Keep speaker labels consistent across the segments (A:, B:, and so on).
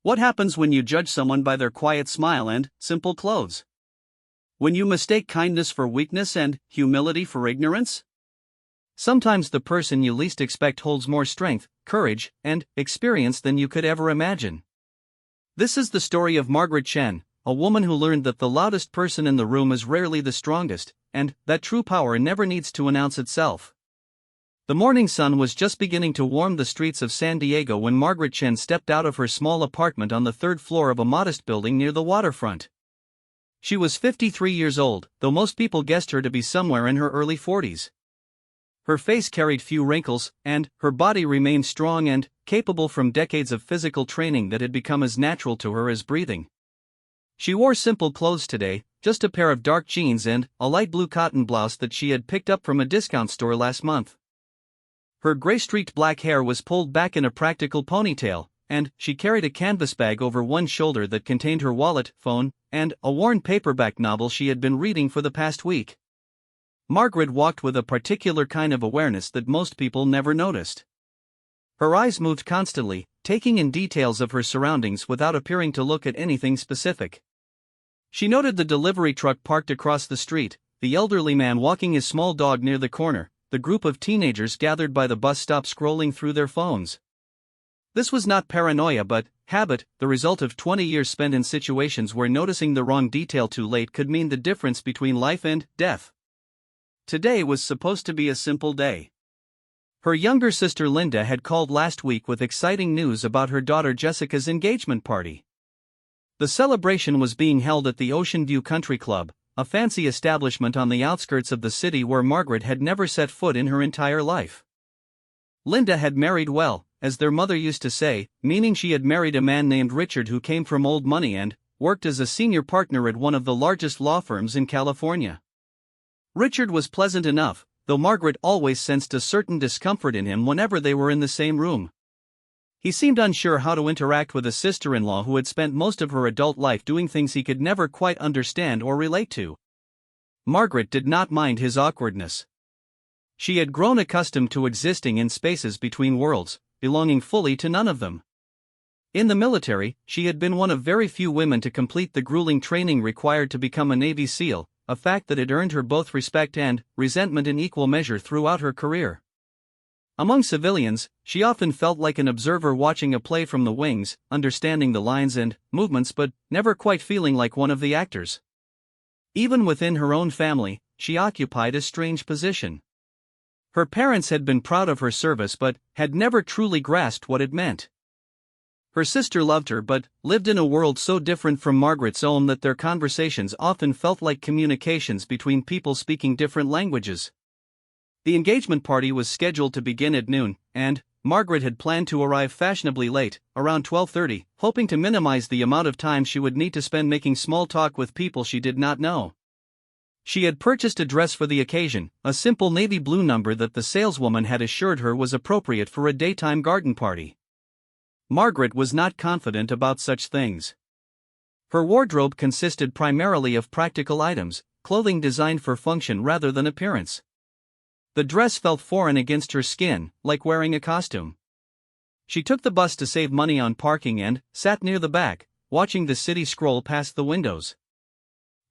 A: What happens when you judge someone by their quiet smile and simple clothes? When you mistake kindness for weakness and humility for ignorance? Sometimes the person you least expect holds more strength, courage, and experience than you could ever imagine. This is the story of Margaret Chen, a woman who learned that the loudest person in the room is rarely the strongest, and that true power never needs to announce itself. The morning sun was just beginning to warm the streets of San Diego when Margaret Chen stepped out of her small apartment on the third floor of a modest building near the waterfront. She was 53 years old, though most people guessed her to be somewhere in her early 40s. Her face carried few wrinkles, and her body remained strong and capable from decades of physical training that had become as natural to her as breathing. She wore simple clothes today, just a pair of dark jeans and a light blue cotton blouse that she had picked up from a discount store last month. Her gray-streaked black hair was pulled back in a practical ponytail, and she carried a canvas bag over one shoulder that contained her wallet, phone, and a worn paperback novel she had been reading for the past week. Margaret walked with a particular kind of awareness that most people never noticed. Her eyes moved constantly, taking in details of her surroundings without appearing to look at anything specific. She noted the delivery truck parked across the street, the elderly man walking his small dog near the corner, the group of teenagers gathered by the bus stop scrolling through their phones. This was not paranoia but habit, the result of 20 years spent in situations where noticing the wrong detail too late could mean the difference between life and death. Today was supposed to be a simple day. Her younger sister Linda had called last week with exciting news about her daughter Jessica's engagement party. The celebration was being held at the Ocean View Country Club, a fancy establishment on the outskirts of the city where Margaret had never set foot in her entire life. Linda had married well, as their mother used to say, meaning she had married a man named Richard who came from old money and worked as a senior partner at one of the largest law firms in California. Richard was pleasant enough, though Margaret always sensed a certain discomfort in him whenever they were in the same room. He seemed unsure how to interact with a sister-in-law who had spent most of her adult life doing things he could never quite understand or relate to. Margaret did not mind his awkwardness. She had grown accustomed to existing in spaces between worlds, belonging fully to none of them. In the military, she had been one of very few women to complete the grueling training required to become a Navy SEAL, a fact that had earned her both respect and resentment in equal measure throughout her career. Among civilians, she often felt like an observer watching a play from the wings, understanding the lines and movements but never quite feeling like one of the actors. Even within her own family, she occupied a strange position. Her parents had been proud of her service but had never truly grasped what it meant. Her sister loved her but lived in a world so different from Margaret's own that their conversations often felt like communications between people speaking different languages. The engagement party was scheduled to begin at noon, and Margaret had planned to arrive fashionably late, around 12:30, hoping to minimize the amount of time she would need to spend making small talk with people she did not know. She had purchased a dress for the occasion, a simple navy blue number that the saleswoman had assured her was appropriate for a daytime garden party. Margaret was not confident about such things. Her wardrobe consisted primarily of practical items, clothing designed for function rather than appearance. The dress felt foreign against her skin, like wearing a costume. She took the bus to save money on parking and sat near the back, watching the city scroll past the windows.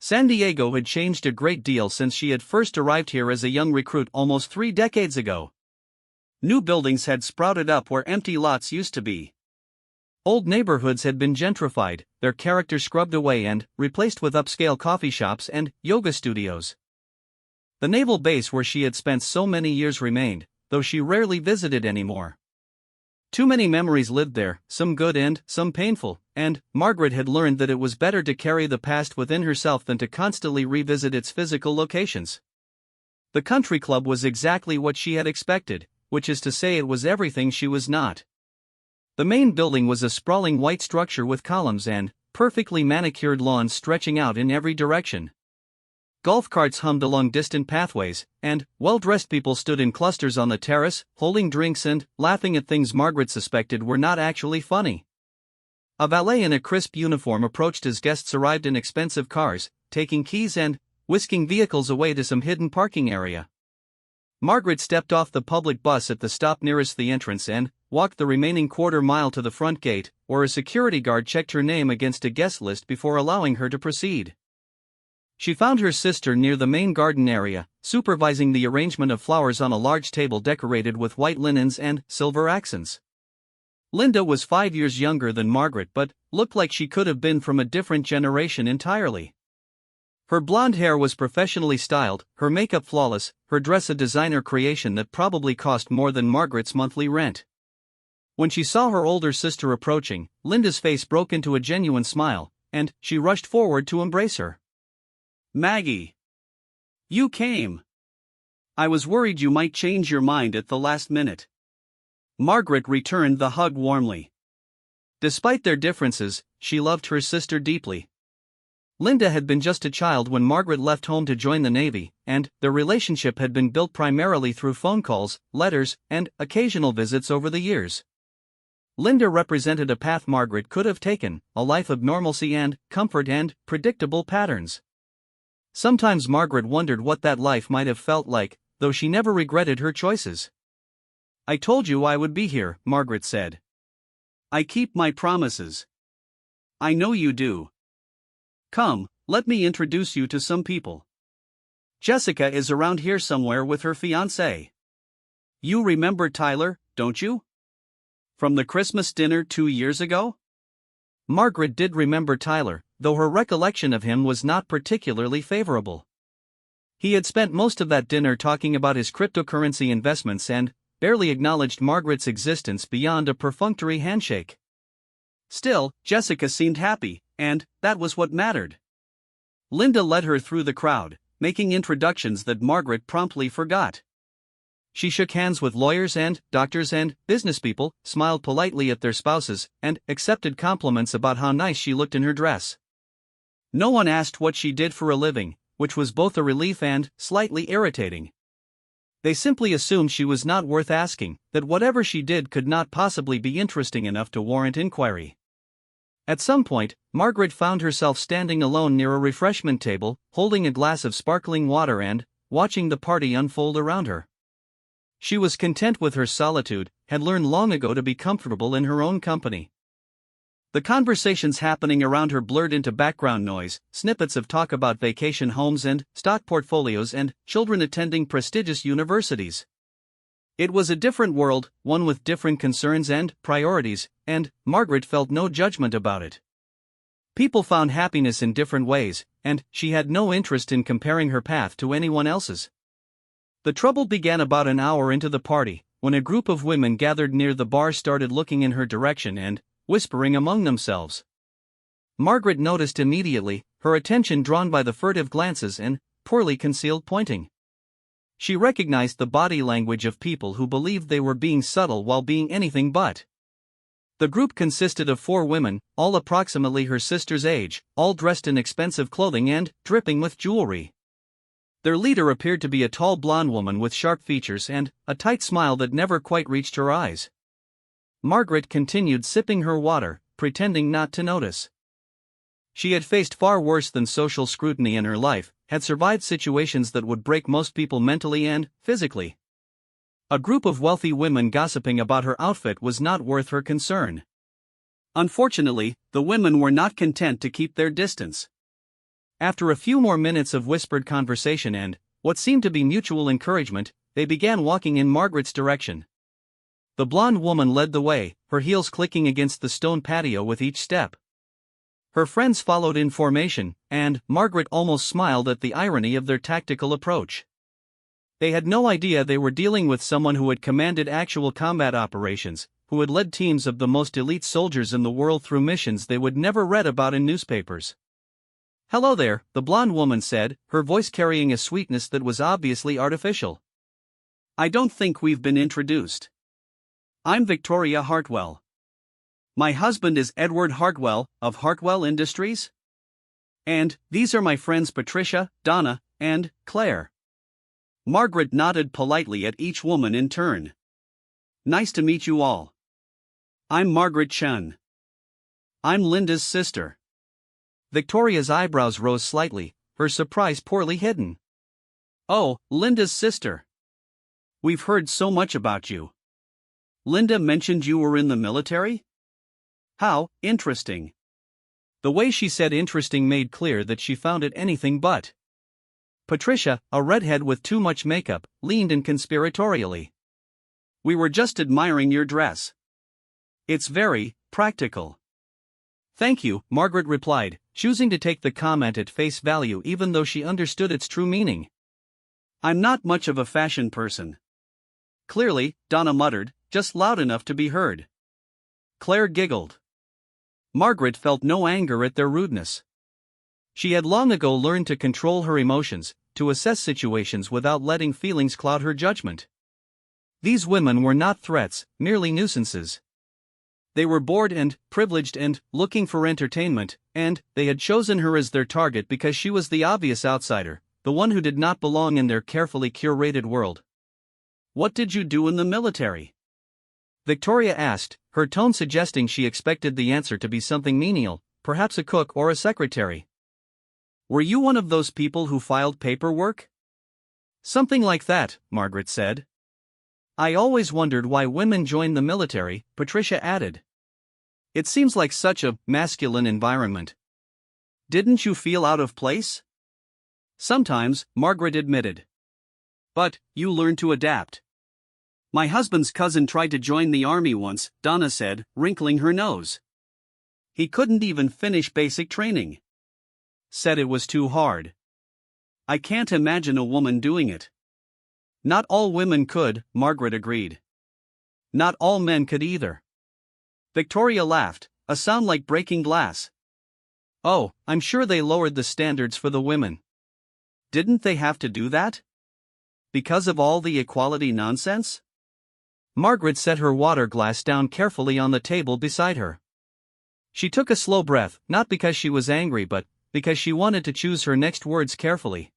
A: San Diego had changed a great deal since she had first arrived here as a young recruit almost 3 decades ago. New buildings had sprouted up where empty lots used to be. Old neighborhoods had been gentrified, their character scrubbed away and replaced with upscale coffee shops and yoga studios. The naval base where she had spent so many years remained, though she rarely visited anymore. Too many memories lived there, some good and some painful, and Margaret had learned that it was better to carry the past within herself than to constantly revisit its physical locations. The country club was exactly what she had expected, which is to say it was everything she was not. The main building was a sprawling white structure with columns and perfectly manicured lawns stretching out in every direction. Golf carts hummed along distant pathways, and well-dressed people stood in clusters on the terrace, holding drinks and laughing at things Margaret suspected were not actually funny. A valet in a crisp uniform approached as guests arrived in expensive cars, taking keys and whisking vehicles away to some hidden parking area. Margaret stepped off the public bus at the stop nearest the entrance and walked the remaining quarter-mile to the front gate, where a security guard checked her name against a guest list before allowing her to proceed. She found her sister near the main garden area, supervising the arrangement of flowers on a large table decorated with white linens and silver accents. Linda was 5 years younger than Margaret but looked like she could have been from a different generation entirely. Her blonde hair was professionally styled, her makeup flawless, her dress a designer creation that probably cost more than Margaret's monthly rent. When she saw her older sister approaching, Linda's face broke into a genuine smile, and she rushed forward to embrace her. "Maggie! You came! I was worried you might change your mind at the last minute." Margaret returned the hug warmly. Despite their differences, she loved her sister deeply. Linda had been just a child when Margaret left home to join the Navy, and their relationship had been built primarily through phone calls, letters, and occasional visits over the years. Linda represented a path Margaret could have taken, a life of normalcy and comfort and predictable patterns. Sometimes Margaret wondered what that life might have felt like, though she never regretted her choices. "I told you I would be here," Margaret said. "I keep my promises." "I know you do. Come, let me introduce you to some people. Jessica is around here somewhere with her fiancé. You remember Tyler, don't you? From the Christmas dinner 2 years ago?" Margaret did remember Tyler, though her recollection of him was not particularly favorable. He had spent most of that dinner talking about his cryptocurrency investments and barely acknowledged Margaret's existence beyond a perfunctory handshake. Still, Jessica seemed happy, and that was what mattered. Linda led her through the crowd, making introductions that Margaret promptly forgot. She shook hands with lawyers and doctors and businesspeople, smiled politely at their spouses, and accepted compliments about how nice she looked in her dress. No one asked what she did for a living, which was both a relief and slightly irritating. They simply assumed she was not worth asking, that whatever she did could not possibly be interesting enough to warrant inquiry. At some point, Margaret found herself standing alone near a refreshment table, holding a glass of sparkling water and watching the party unfold around her. She was content with her solitude, had learned long ago to be comfortable in her own company. The conversations happening around her blurred into background noise, snippets of talk about vacation homes and stock portfolios and children attending prestigious universities. It was a different world, one with different concerns and priorities, and Margaret felt no judgment about it. People found happiness in different ways, and she had no interest in comparing her path to anyone else's. The trouble began about an hour into the party, when a group of women gathered near the bar started looking in her direction and whispering among themselves. Margaret noticed immediately, her attention drawn by the furtive glances and poorly concealed pointing. She recognized the body language of people who believed they were being subtle while being anything but. The group consisted of 4 women, all approximately her sister's age, all dressed in expensive clothing and dripping with jewelry. Their leader appeared to be a tall blonde woman with sharp features and a tight smile that never quite reached her eyes. Margaret continued sipping her water, pretending not to notice. She had faced far worse than social scrutiny in her life, had survived situations that would break most people mentally and physically. A group of wealthy women gossiping about her outfit was not worth her concern. Unfortunately, the women were not content to keep their distance. After a few more minutes of whispered conversation and what seemed to be mutual encouragement, they began walking in Margaret's direction. The blonde woman led the way, her heels clicking against the stone patio with each step. Her friends followed in formation, and Margaret almost smiled at the irony of their tactical approach. They had no idea they were dealing with someone who had commanded actual combat operations, who had led teams of the most elite soldiers in the world through missions they would never read about in newspapers. "Hello there," the blonde woman said, her voice carrying a sweetness that was obviously artificial. "I don't think we've been introduced. I'm Victoria Hartwell. My husband is Edward Hartwell, of Hartwell Industries. And these are my friends Patricia, Donna, and Claire." Margaret nodded politely at each woman in turn. "Nice to meet you all. I'm Margaret Chun. I'm Linda's sister." Victoria's eyebrows rose slightly, her surprise poorly hidden. "Oh, Linda's sister. We've heard so much about you. Linda mentioned you were in the military? How interesting. The way she said interesting made clear that she found it anything but. Patricia, a redhead with too much makeup, leaned in conspiratorially. We were just admiring your dress. It's very practical. Thank you, Margaret replied, choosing to take the comment at face value even though she understood its true meaning. I'm not much of a fashion person. Clearly, Donna muttered, just loud enough to be heard. Claire giggled. Margaret felt no anger at their rudeness. She had long ago learned to control her emotions, to assess situations without letting feelings cloud her judgment. These women were not threats, merely nuisances. They were bored and privileged and looking for entertainment, and they had chosen her as their target because she was the obvious outsider, the one who did not belong in their carefully curated world. What did you do in the military? Victoria asked, her tone suggesting she expected the answer to be something menial, perhaps a cook or a secretary. Were you one of those people who filed paperwork? Something like that, Margaret said. I always wondered why women joined the military, Patricia added. It seems like such a masculine environment. Didn't you feel out of place? Sometimes, Margaret admitted. But, you learn to adapt. My husband's cousin tried to join the army once, Donna said, wrinkling her nose. He couldn't even finish basic training. Said it was too hard. I can't imagine a woman doing it. Not all women could, Margaret agreed. Not all men could either. Victoria laughed, a sound like breaking glass. Oh, I'm sure they lowered the standards for the women. Didn't they have to do that? Because of all the equality nonsense? Margaret set her water glass down carefully on the table beside her. She took a slow breath, not because she was angry but because she wanted to choose her next words carefully.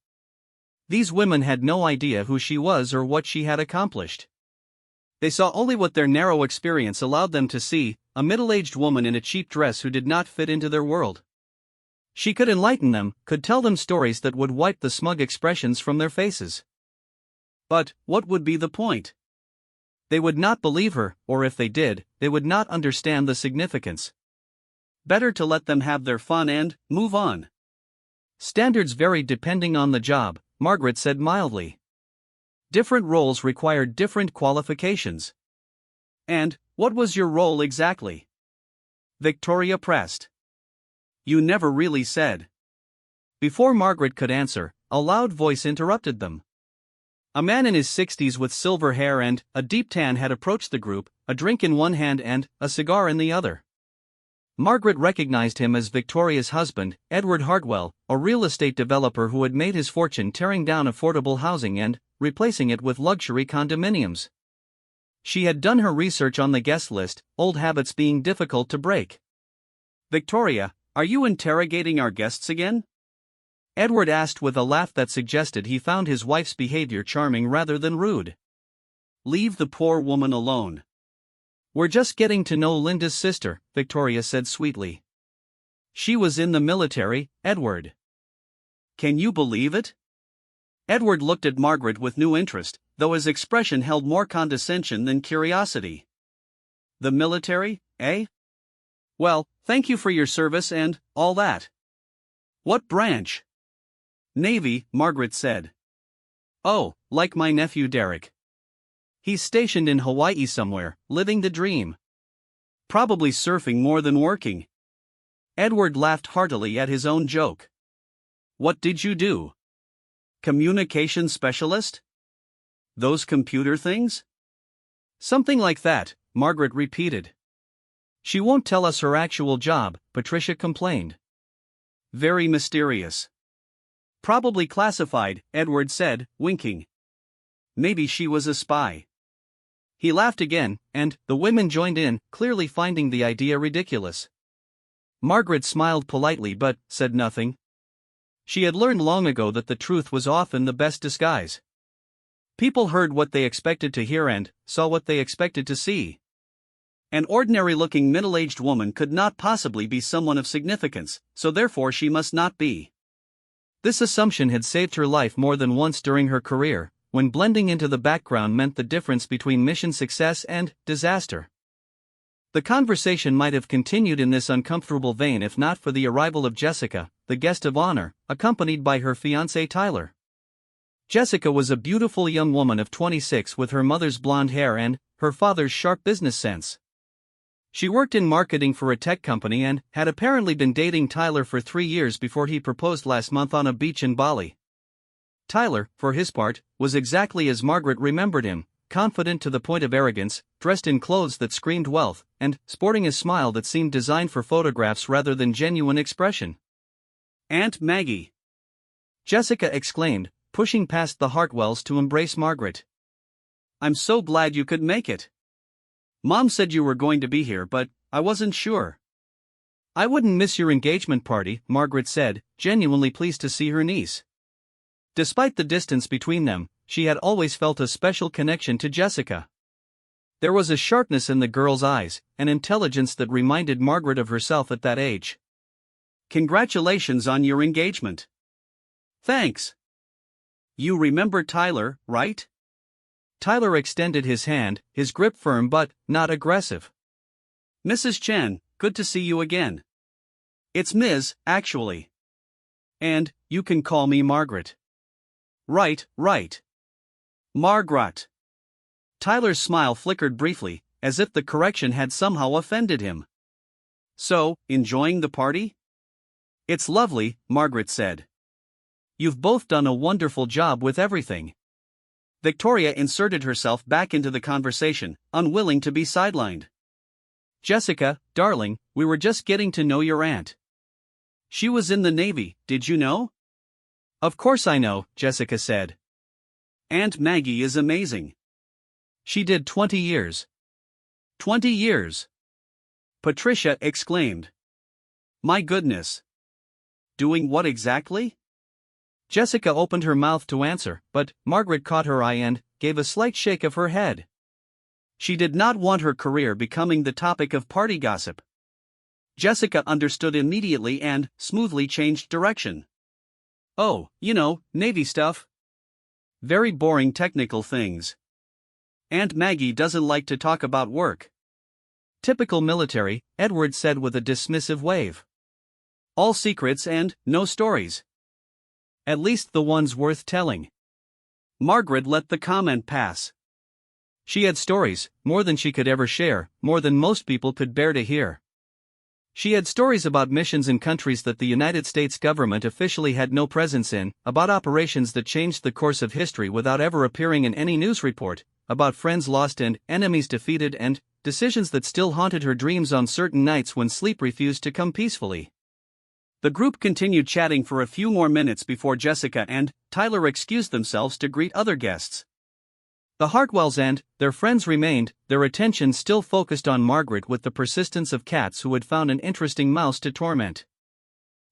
A: These women had no idea who she was or what she had accomplished. They saw only what their narrow experience allowed them to see, a middle-aged woman in a cheap dress who did not fit into their world. She could enlighten them, could tell them stories that would wipe the smug expressions from their faces. But, what would be the point? They would not believe her, or if they did, they would not understand the significance. Better to let them have their fun and move on. Standards varied depending on the job, Margaret said mildly. Different roles required different qualifications. And, what was your role exactly? Victoria pressed. You never really said. Before Margaret could answer, a loud voice interrupted them. A man in his 60s with silver hair and a deep tan had approached the group, a drink in one hand and a cigar in the other. Margaret recognized him as Victoria's husband, Edward Hartwell, a real estate developer who had made his fortune tearing down affordable housing and replacing it with luxury condominiums. She had done her research on the guest list, old habits being difficult to break. Victoria, are you interrogating our guests again? Edward asked with a laugh that suggested he found his wife's behavior charming rather than rude. Leave the poor woman alone. We're just getting to know Linda's sister, Victoria said sweetly. She was in the military, Edward. Can you believe it? Edward looked at Margaret with new interest, though his expression held more condescension than curiosity. The military, eh? Well, thank you for your service and all that. What branch? Navy, Margaret said. Oh, like my nephew Derek. He's stationed in Hawaii somewhere, living the dream. Probably surfing more than working. Edward laughed heartily at his own joke. What did you do? Communication specialist? Those computer things? Something like that, Margaret repeated. She won't tell us her actual job, Patricia complained. Very mysterious. Probably classified, Edward said, winking. Maybe she was a spy. He laughed again, and the women joined in, clearly finding the idea ridiculous. Margaret smiled politely but said nothing. She had learned long ago that the truth was often the best disguise. People heard what they expected to hear and saw what they expected to see. An ordinary-looking middle-aged woman could not possibly be someone of significance, so therefore she must not be. This assumption had saved her life more than once during her career, when blending into the background meant the difference between mission success and disaster. The conversation might have continued in this uncomfortable vein if not for the arrival of Jessica, the guest of honor, accompanied by her fiancé Tyler. Jessica was a beautiful young woman of 26 with her mother's blonde hair and her father's sharp business sense. She worked in marketing for a tech company and had apparently been dating Tyler for 3 years before he proposed last month on a beach in Bali. Tyler, for his part, was exactly as Margaret remembered him, confident to the point of arrogance, dressed in clothes that screamed wealth, and sporting a smile that seemed designed for photographs rather than genuine expression. "Aunt Maggie!" Jessica exclaimed, pushing past the Hartwells to embrace Margaret. "I'm so glad you could make it. Mom said you were going to be here, but I wasn't sure." "I wouldn't miss your engagement party," Margaret said, genuinely pleased to see her niece. Despite the distance between them, she had always felt a special connection to Jessica. There was a sharpness in the girl's eyes, an intelligence that reminded Margaret of herself at that age. "Congratulations on your engagement." "Thanks. You remember Tyler, right?" Tyler extended his hand, his grip firm but not aggressive. "Mrs. Chen, good to see you again." "It's Ms., actually. And you can call me Margaret." Right. Margaret." Tyler's smile flickered briefly, as if the correction had somehow offended him. "So, enjoying the party?" "It's lovely," Margaret said. "You've both done a wonderful job with everything." Victoria inserted herself back into the conversation, unwilling to be sidelined. "Jessica, darling, we were just getting to know your aunt. She was in the Navy, did you know?" "Of course I know," Jessica said. "Aunt Maggie is amazing." "She did 20 years. 20 years!" Patricia exclaimed. "My goodness. Doing what exactly?" Jessica opened her mouth to answer, but Margaret caught her eye and gave a slight shake of her head. She did not want her career becoming the topic of party gossip. Jessica understood immediately and smoothly changed direction. "Oh, Navy stuff. Very boring technical things. Aunt Maggie doesn't like to talk about work." "Typical military," Edward said with a dismissive wave. "All secrets and no stories. At least the ones worth telling." Margaret let the comment pass. She had stories, more than she could ever share, more than most people could bear to hear. She had stories about missions in countries that the United States government officially had no presence in, about operations that changed the course of history without ever appearing in any news report, about friends lost and enemies defeated and decisions that still haunted her dreams on certain nights when sleep refused to come peacefully. The group continued chatting for a few more minutes before Jessica and Tyler excused themselves to greet other guests. The Hartwells and their friends remained, their attention still focused on Margaret with the persistence of cats who had found an interesting mouse to torment.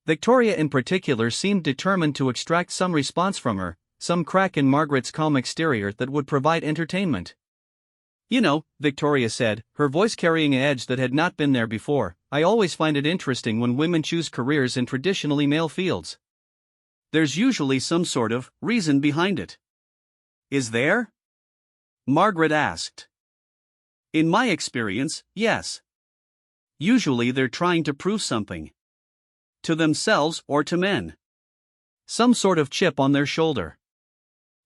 A: Victoria in particular seemed determined to extract some response from her, some crack in Margaret's calm exterior that would provide entertainment. Victoria said, her voice carrying an edge that had not been there before, "I always find it interesting when women choose careers in traditionally male fields. There's usually some sort of reason behind it." "Is there?" Margaret asked. "In my experience, yes. Usually they're trying to prove something. To themselves or to men. Some sort of chip on their shoulder."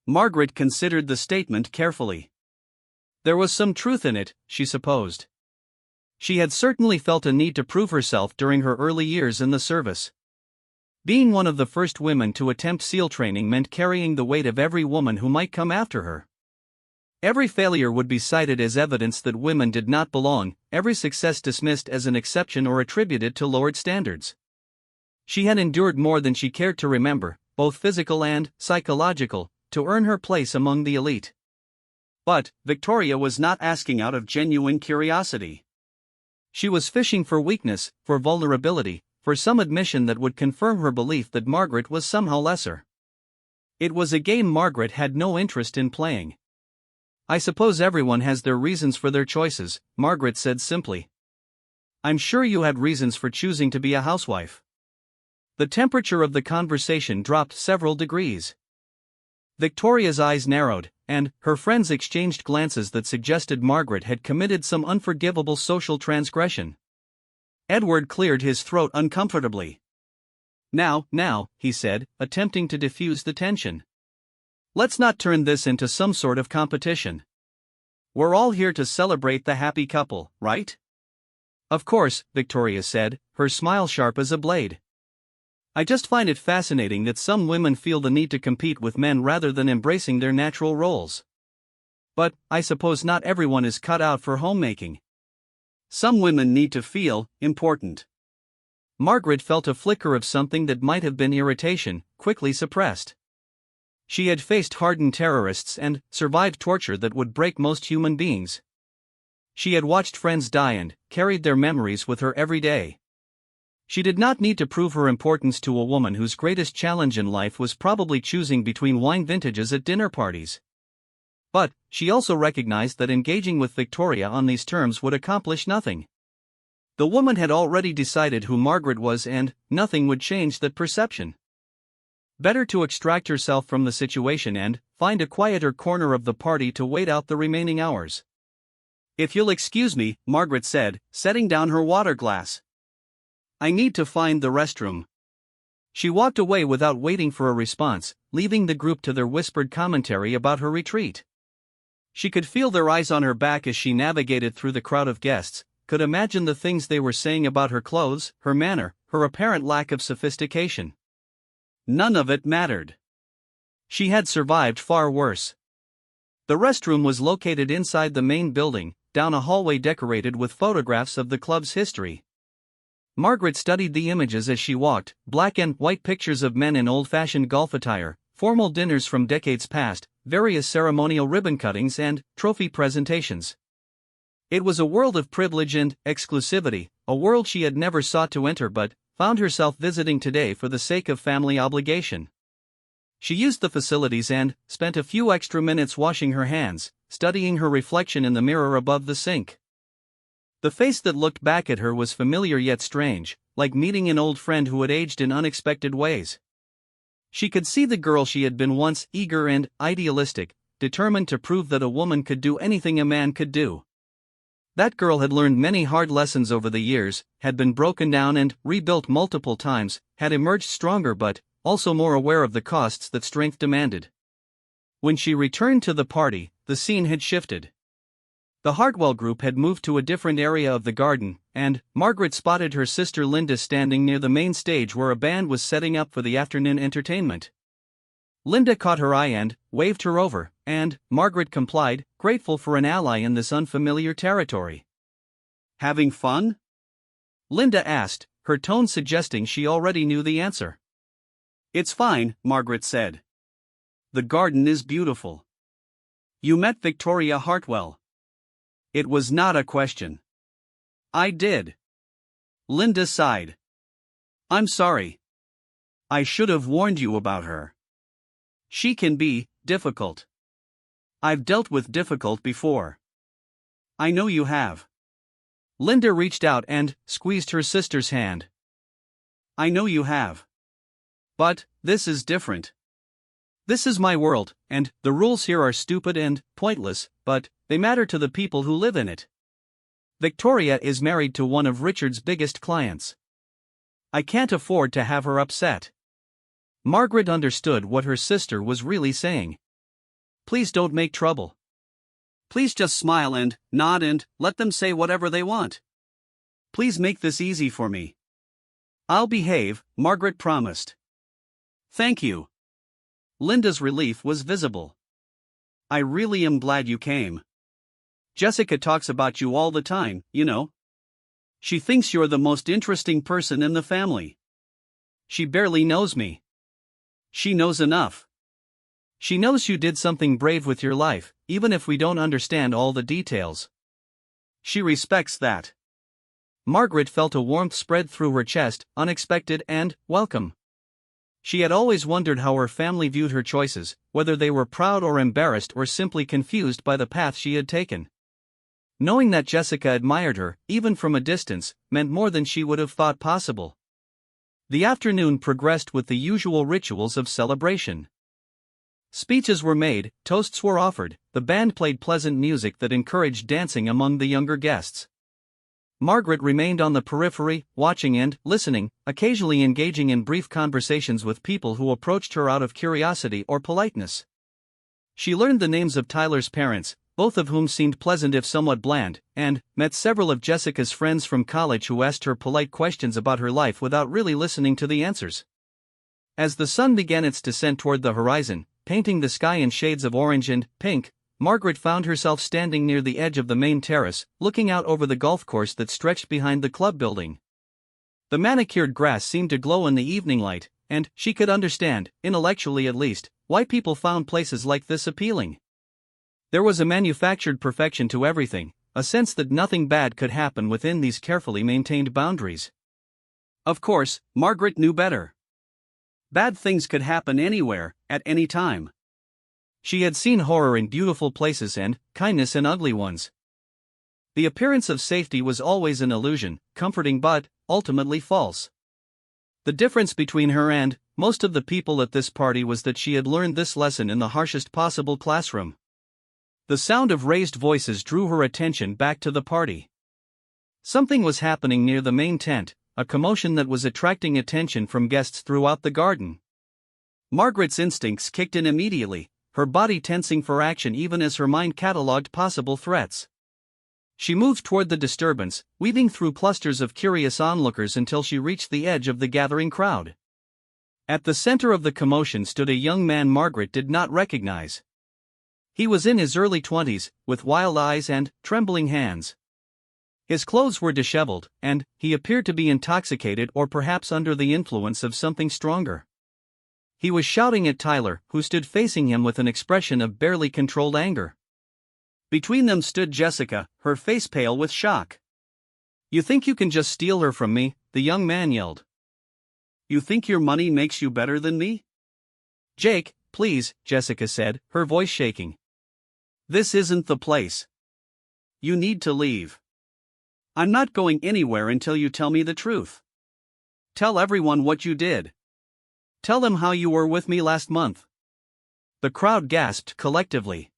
A: Margaret considered the statement carefully. There was some truth in it, she supposed. She had certainly felt a need to prove herself during her early years in the service. Being one of the first women to attempt SEAL training meant carrying the weight of every woman who might come after her. Every failure would be cited as evidence that women did not belong, every success dismissed as an exception or attributed to lowered standards. She had endured more than she cared to remember, both physical and psychological, to earn her place among the elite. But Victoria was not asking out of genuine curiosity. She was fishing for weakness, for vulnerability, for some admission that would confirm her belief that Margaret was somehow lesser. It was a game Margaret had no interest in playing. "I suppose everyone has their reasons for their choices," Margaret said simply. "I'm sure you had reasons for choosing to be a housewife." The temperature of the conversation dropped several degrees. Victoria's eyes narrowed, and her friends exchanged glances that suggested Margaret had committed some unforgivable social transgression. Edward cleared his throat uncomfortably. Now, he said, attempting to diffuse the tension. Let's not turn this into some sort of competition. We're all here to celebrate the happy couple, right? Of course, Victoria said, her smile sharp as a blade. I just find it fascinating that some women feel the need to compete with men rather than embracing their natural roles. But, I suppose not everyone is cut out for homemaking. Some women need to feel important. Margaret felt a flicker of something that might have been irritation, quickly suppressed. She had faced hardened terrorists and survived torture that would break most human beings. She had watched friends die and carried their memories with her every day. She did not need to prove her importance to a woman whose greatest challenge in life was probably choosing between wine vintages at dinner parties. But, she also recognized that engaging with Victoria on these terms would accomplish nothing. The woman had already decided who Margaret was, and nothing would change that perception. Better to extract herself from the situation and find a quieter corner of the party to wait out the remaining hours. If you'll excuse me, Margaret said, setting down her water glass. I need to find the restroom. She walked away without waiting for a response, leaving the group to their whispered commentary about her retreat. She could feel their eyes on her back as she navigated through the crowd of guests, could imagine the things they were saying about her clothes, her manner, her apparent lack of sophistication. None of it mattered. She had survived far worse. The restroom was located inside the main building, down a hallway decorated with photographs of the club's history. Margaret studied the images as she walked, black and white pictures of men in old-fashioned golf attire, formal dinners from decades past, various ceremonial ribbon cuttings and trophy presentations. It was a world of privilege and exclusivity, a world she had never sought to enter but found herself visiting today for the sake of family obligation. She used the facilities and spent a few extra minutes washing her hands, studying her reflection in the mirror above the sink. The face that looked back at her was familiar yet strange, like meeting an old friend who had aged in unexpected ways. She could see the girl she had been once, eager and idealistic, determined to prove that a woman could do anything a man could do. That girl had learned many hard lessons over the years, had been broken down and rebuilt multiple times, had emerged stronger but also more aware of the costs that strength demanded. When she returned to the party, the scene had shifted. The Hartwell group had moved to a different area of the garden, and Margaret spotted her sister Linda standing near the main stage where a band was setting up for the afternoon entertainment. Linda caught her eye and waved her over, and Margaret complied, grateful for an ally in this unfamiliar territory. Having fun? Linda asked, her tone suggesting she already knew the answer. It's fine, Margaret said. The garden is beautiful. You met Victoria Hartwell. It was not a question. I did. Linda sighed. I'm sorry. I should have warned you about her. She can be difficult. I've dealt with difficult before. I know you have. Linda reached out and squeezed her sister's hand. I know you have. But this is different. This is my world, and the rules here are stupid and pointless, but they matter to the people who live in it. Victoria is married to one of Richard's biggest clients. I can't afford to have her upset. Margaret understood what her sister was really saying. Please don't make trouble. Please just smile and nod and let them say whatever they want. Please make this easy for me. I'll behave, Margaret promised. Thank you. Linda's relief was visible. I really am glad you came. Jessica talks about you all the time, you know. She thinks you're the most interesting person in the family. She barely knows me. She knows enough. She knows you did something brave with your life, even if we don't understand all the details. She respects that. Margaret felt a warmth spread through her chest, unexpected and welcome. She had always wondered how her family viewed her choices, whether they were proud or embarrassed or simply confused by the path she had taken. Knowing that Jessica admired her, even from a distance, meant more than she would have thought possible. The afternoon progressed with the usual rituals of celebration. Speeches were made, toasts were offered, the band played pleasant music that encouraged dancing among the younger guests. Margaret remained on the periphery, watching and listening, occasionally engaging in brief conversations with people who approached her out of curiosity or politeness. She learned the names of Tyler's parents, both of whom seemed pleasant if somewhat bland, and met several of Jessica's friends from college who asked her polite questions about her life without really listening to the answers. As the sun began its descent toward the horizon, painting the sky in shades of orange and pink, Margaret found herself standing near the edge of the main terrace, looking out over the golf course that stretched behind the club building. The manicured grass seemed to glow in the evening light, and she could understand, intellectually at least, why people found places like this appealing. There was a manufactured perfection to everything, a sense that nothing bad could happen within these carefully maintained boundaries. Of course, Margaret knew better. Bad things could happen anywhere, at any time. She had seen horror in beautiful places and kindness in ugly ones. The appearance of safety was always an illusion, comforting but ultimately false. The difference between her and most of the people at this party was that she had learned this lesson in the harshest possible classroom. The sound of raised voices drew her attention back to the party. Something was happening near the main tent, a commotion that was attracting attention from guests throughout the garden. Margaret's instincts kicked in immediately, her body tensing for action even as her mind catalogued possible threats. She moved toward the disturbance, weaving through clusters of curious onlookers until she reached the edge of the gathering crowd. At the center of the commotion stood a young man Margaret did not recognize. He was in his early 20s, with wild eyes and trembling hands. His clothes were disheveled, and he appeared to be intoxicated or perhaps under the influence of something stronger. He was shouting at Tyler, who stood facing him with an expression of barely controlled anger. Between them stood Jessica, her face pale with shock. "You think you can just steal her from me?" the young man yelled. "You think your money makes you better than me?" "Jake, please," Jessica said, her voice shaking. "This isn't the place. You need to leave. I'm not going anywhere until you tell me the truth. Tell everyone what you did. Tell them how you were with me last month." The crowd gasped collectively.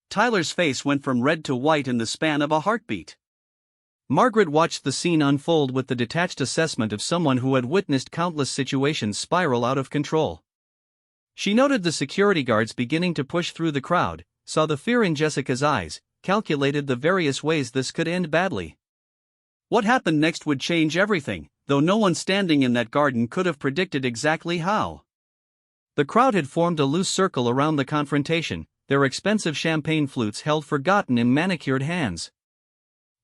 A: Tyler's face went from red to white in the span of a heartbeat. Margaret watched the scene unfold with the detached assessment of someone who had witnessed countless situations spiral out of control. She noted the security guards beginning to push through the crowd, saw the fear in Jessica's eyes, calculated the various ways this could end badly. What happened next would change everything, though no one standing in that garden could have predicted exactly how. The crowd had formed a loose circle around the confrontation, their expensive champagne flutes held forgotten in manicured hands.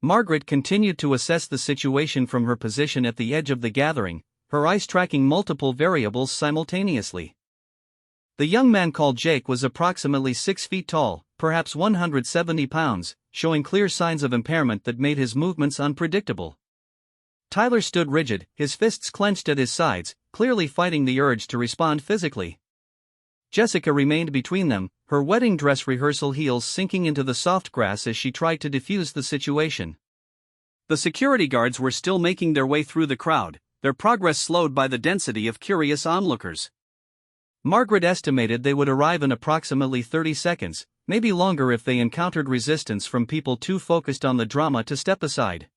A: Margaret continued to assess the situation from her position at the edge of the gathering, her eyes tracking multiple variables simultaneously. The young man called Jake was approximately 6 feet tall, perhaps 170 pounds, showing clear signs of impairment that made his movements unpredictable. Tyler stood rigid, his fists clenched at his sides, clearly fighting the urge to respond physically. Jessica remained between them, her wedding dress rehearsal heels sinking into the soft grass as she tried to defuse the situation. The security guards were still making their way through the crowd, their progress slowed by the density of curious onlookers. Margaret estimated they would arrive in approximately 30 seconds, maybe longer if they encountered resistance from people too focused on the drama to step aside.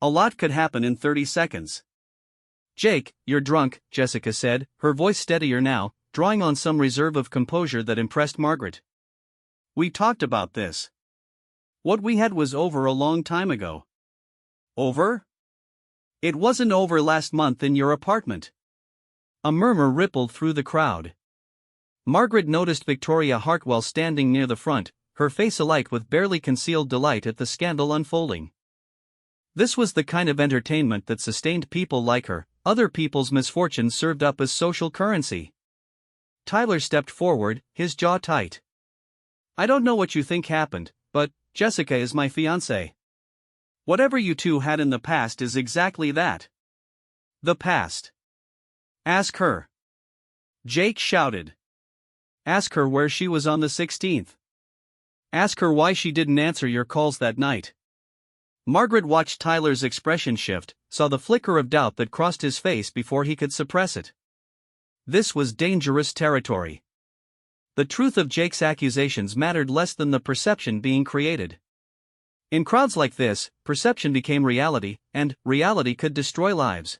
A: A lot could happen in 30 seconds. "Jake, you're drunk," Jessica said, her voice steadier now, drawing on some reserve of composure that impressed Margaret. "We talked about this. What we had was over a long time ago." "Over?" "It wasn't over last month in your apartment." A murmur rippled through the crowd. Margaret noticed Victoria Hartwell standing near the front, her face alight with barely concealed delight at the scandal unfolding. This was the kind of entertainment that sustained people like her, other people's misfortunes served up as social currency. Tyler stepped forward, his jaw tight. "I don't know what you think happened, but Jessica is my fiancée. Whatever you two had in the past is exactly that. The past. Ask her." Jake shouted. "Ask her where she was on the 16th. Ask her why she didn't answer your calls that night." Margaret watched Tyler's expression shift, saw the flicker of doubt that crossed his face before he could suppress it. This was dangerous territory. The truth of Jake's accusations mattered less than the perception being created. In crowds like this, perception became reality, and reality could destroy lives.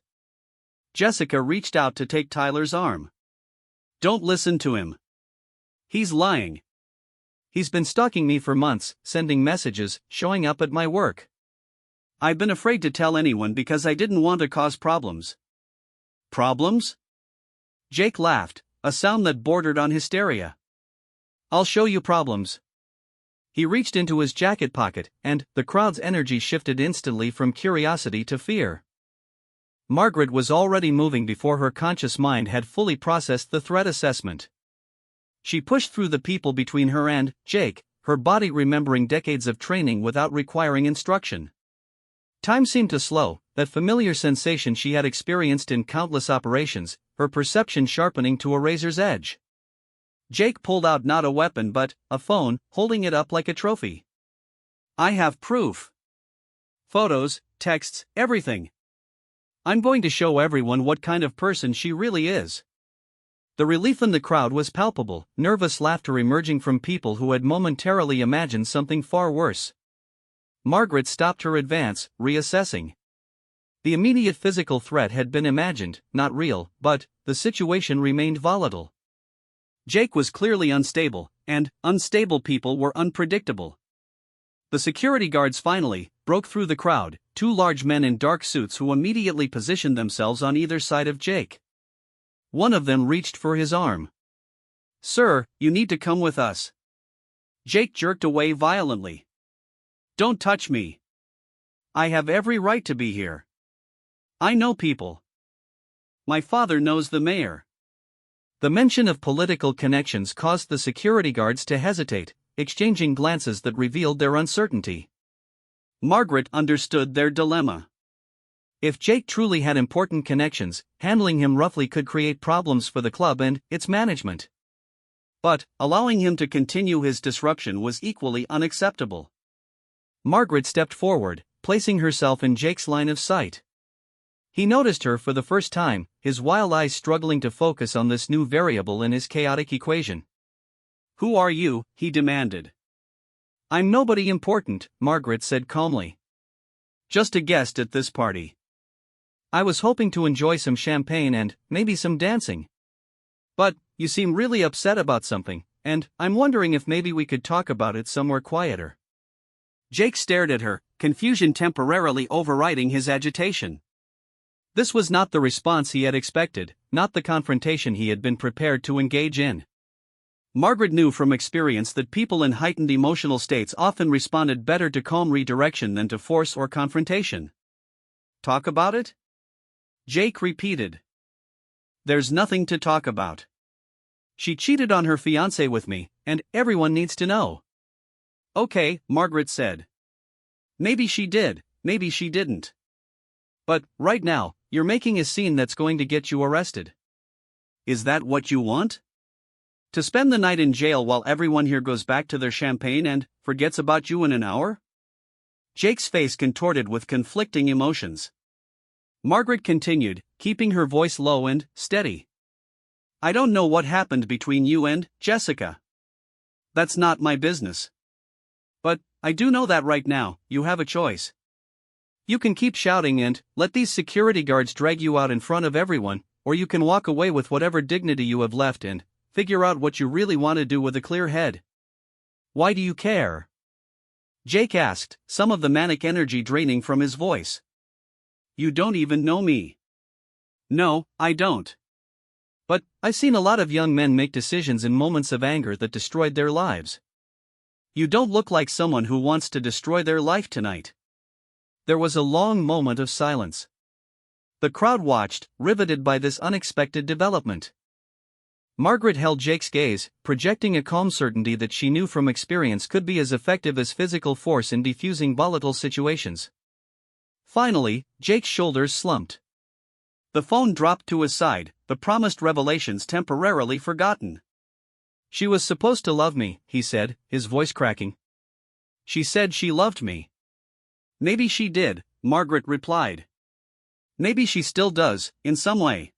A: Jessica reached out to take Tyler's arm. "Don't listen to him. He's lying. He's been stalking me for months, sending messages, showing up at my work. I've been afraid to tell anyone because I didn't want to cause problems." "Problems?" Jake laughed, a sound that bordered on hysteria. "I'll show you problems." He reached into his jacket pocket, and the crowd's energy shifted instantly from curiosity to fear. Margaret was already moving before her conscious mind had fully processed the threat assessment. She pushed through the people between her and Jake, her body remembering decades of training without requiring instruction. Time seemed to slow, that familiar sensation she had experienced in countless operations, her perception sharpening to a razor's edge. Jake pulled out not a weapon but a phone, holding it up like a trophy. "I have proof. Photos, texts, everything. I'm going to show everyone what kind of person she really is." The relief in the crowd was palpable, nervous laughter emerging from people who had momentarily imagined something far worse. Margaret stopped her advance, reassessing. The immediate physical threat had been imagined, not real, but the situation remained volatile. Jake was clearly unstable, and unstable people were unpredictable. The security guards finally broke through the crowd, two large men in dark suits who immediately positioned themselves on either side of Jake. One of them reached for his arm. "Sir, you need to come with us." Jake jerked away violently. "Don't touch me. I have every right to be here. I know people. My father knows the mayor." The mention of political connections caused the security guards to hesitate, exchanging glances that revealed their uncertainty. Margaret understood their dilemma. If Jake truly had important connections, handling him roughly could create problems for the club and its management. But allowing him to continue his disruption was equally unacceptable. Margaret stepped forward, placing herself in Jake's line of sight. He noticed her for the first time, his wild eyes struggling to focus on this new variable in his chaotic equation. "Who are you?" he demanded. "I'm nobody important," Margaret said calmly. "Just a guest at this party. I was hoping to enjoy some champagne and maybe some dancing. But you seem really upset about something, and I'm wondering if maybe we could talk about it somewhere quieter." Jake stared at her, confusion temporarily overriding his agitation. This was not the response he had expected, not the confrontation he had been prepared to engage in. Margaret knew from experience that people in heightened emotional states often responded better to calm redirection than to force or confrontation. "Talk about it?" Jake repeated. "There's nothing to talk about. She cheated on her fiancé with me, and everyone needs to know." "Okay," Margaret said. "Maybe she did, maybe she didn't. But, right now, you're making a scene that's going to get you arrested. Is that what you want? To spend the night in jail while everyone here goes back to their champagne and forgets about you in an hour?" Jake's face contorted with conflicting emotions. Margaret continued, keeping her voice low and steady. "I don't know what happened between you and Jessica. That's not my business. But I do know that right now, you have a choice. You can keep shouting and let these security guards drag you out in front of everyone, or you can walk away with whatever dignity you have left and figure out what you really want to do with a clear head." "Why do you care?" Jake asked, some of the manic energy draining from his voice. "You don't even know me." "No, I don't. But I've seen a lot of young men make decisions in moments of anger that destroyed their lives. You don't look like someone who wants to destroy their life tonight." There was a long moment of silence. The crowd watched, riveted by this unexpected development. Margaret held Jake's gaze, projecting a calm certainty that she knew from experience could be as effective as physical force in defusing volatile situations. Finally, Jake's shoulders slumped. The phone dropped to his side, the promised revelations temporarily forgotten. "She was supposed to love me," he said, his voice cracking. "She said she loved me." "Maybe she did," Margaret replied. "Maybe she still does, in some way.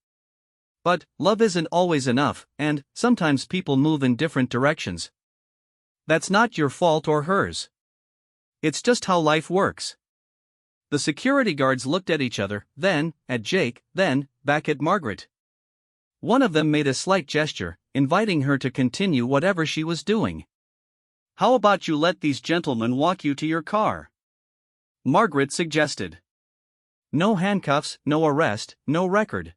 A: But love isn't always enough, and sometimes people move in different directions. That's not your fault or hers. It's just how life works. The security guards looked at each other, then at Jake, then back at Margaret. One of them made a slight gesture, inviting her to continue whatever she was doing. "How about you let these gentlemen walk you to your car?" Margaret suggested. "No handcuffs, no arrest, no record.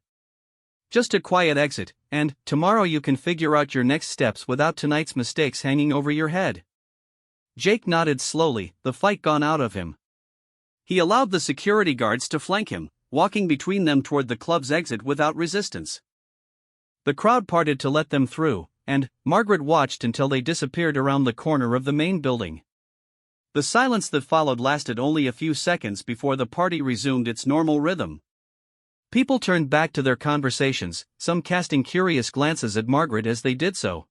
A: Just a quiet exit, and tomorrow you can figure out your next steps without tonight's mistakes hanging over your head." Jake nodded slowly, the fight gone out of him. He allowed the security guards to flank him, walking between them toward the club's exit without resistance. The crowd parted to let them through, and Margaret watched until they disappeared around the corner of the main building. The silence that followed lasted only a few seconds before the party resumed its normal rhythm. People turned back to their conversations, some casting curious glances at Margaret as they did so.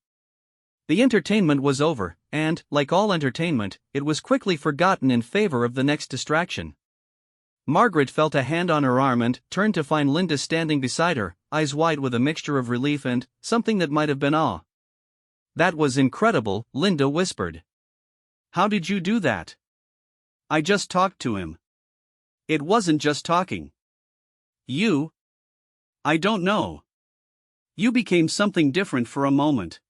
A: The entertainment was over, and, like all entertainment, it was quickly forgotten in favor of the next distraction. Margaret felt a hand on her arm and turned to find Linda standing beside her, eyes wide with a mixture of relief and something that might have been awe. "That was incredible," Linda whispered. "How did you do that?" "I just talked to him." "It wasn't just talking. You? I don't know. You became something different for a moment.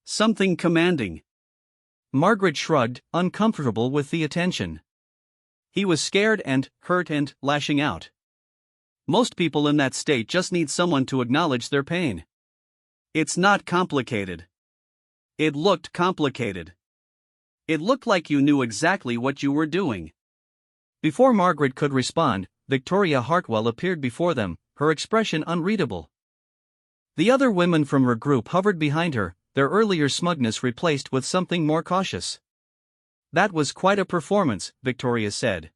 A: Something commanding." Margaret shrugged, uncomfortable with the attention. "He was scared and hurt and lashing out. Most people in that state just need someone to acknowledge their pain. It's not complicated." "It looked complicated. It looked like you knew exactly what you were doing." Before Margaret could respond, Victoria Hartwell appeared before them, her expression unreadable. The other women from her group hovered behind her, their earlier smugness replaced with something more cautious. "That was quite a performance," Victoria said.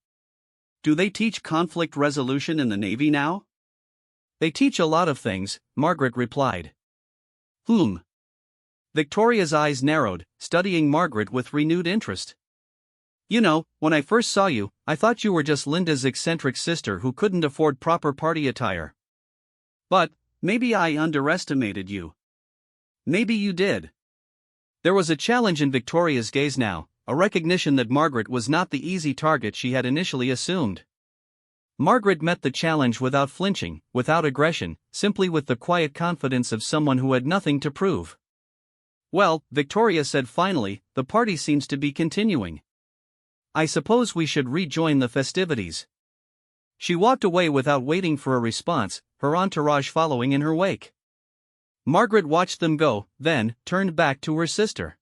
A: "Do they teach conflict resolution in the Navy now?" "They teach a lot of things," Margaret replied. Victoria's eyes narrowed, studying Margaret with renewed interest. "You know, when I first saw you, I thought you were just Linda's eccentric sister who couldn't afford proper party attire. But maybe I underestimated you." "Maybe you did." There was a challenge in Victoria's gaze now, a recognition that Margaret was not the easy target she had initially assumed. Margaret met the challenge without flinching, without aggression, simply with the quiet confidence of someone who had nothing to prove. "Well," Victoria said finally, "the party seems to be continuing. I suppose we should rejoin the festivities." She walked away without waiting for a response, her entourage following in her wake. Margaret watched them go, then turned back to her sister.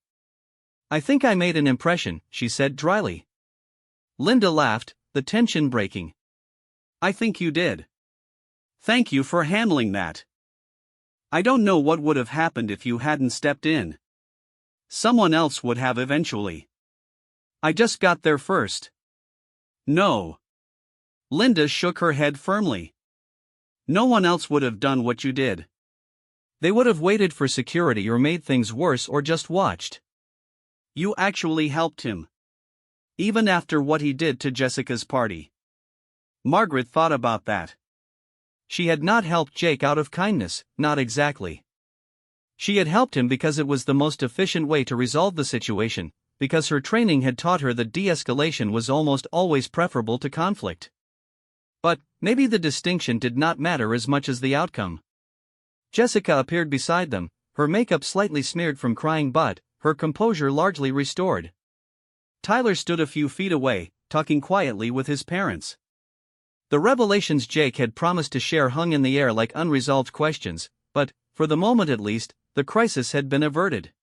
A: "I think I made an impression," she said dryly. Linda laughed, the tension breaking. "I think you did. Thank you for handling that. I don't know what would have happened if you hadn't stepped in. Someone else would have eventually. I just got there first." "No." Linda shook her head firmly. "No one else would have done what you did. They would have waited for security or made things worse or just watched. You actually helped him. Even after what he did to Jessica's party." Margaret thought about that. She had not helped Jake out of kindness, not exactly. She had helped him because it was the most efficient way to resolve the situation, because her training had taught her that de-escalation was almost always preferable to conflict. But maybe the distinction did not matter as much as the outcome. Jessica appeared beside them, her makeup slightly smeared from crying but her composure largely restored. Tyler stood a few feet away, talking quietly with his parents. The revelations Jake had promised to share hung in the air like unresolved questions, but, for the moment at least, the crisis had been averted.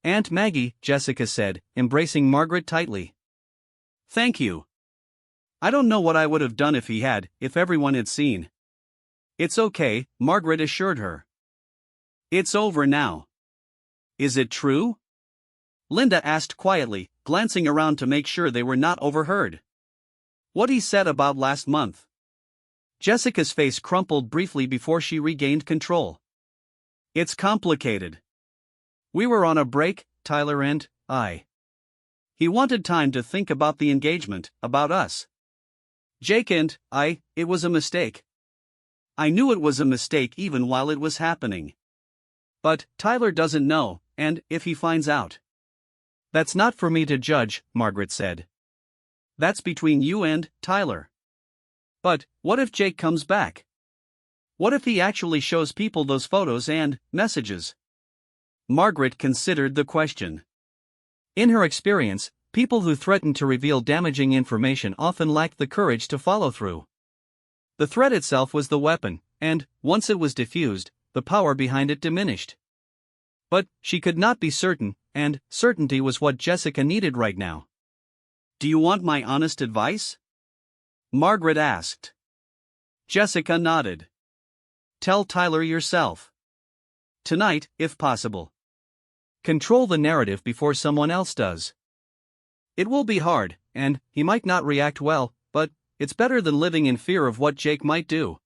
A: "Aunt Maggie," Jessica said, embracing Margaret tightly. "Thank you. I don't know what I would have done if everyone had seen." "It's okay," Margaret assured her. "It's over now." "Is it true?" Linda asked quietly, glancing around to make sure they were not overheard. "What he said about last month." Jessica's face crumpled briefly before she regained control. "It's complicated. We were on a break, Tyler and I. He wanted time to think about the engagement, about us. Jake and I, it was a mistake. I knew it was a mistake even while it was happening. But Tyler doesn't know, and if he finds out. That's not for me to judge, Margaret said. That's between you and Tyler. But what if Jake comes back? What if he actually shows people those photos and messages? Margaret considered the question. In her experience, people who threaten to reveal damaging information often lacked the courage to follow through. The threat itself was the weapon, and, once it was diffused, the power behind it diminished. But she could not be certain, and certainty was what Jessica needed right now. Do you want my honest advice? Margaret asked. Jessica nodded. Tell Tyler yourself. Tonight, if possible. Control the narrative before someone else does. It will be hard, and he might not react well, but it's better than living in fear of what Jake might do.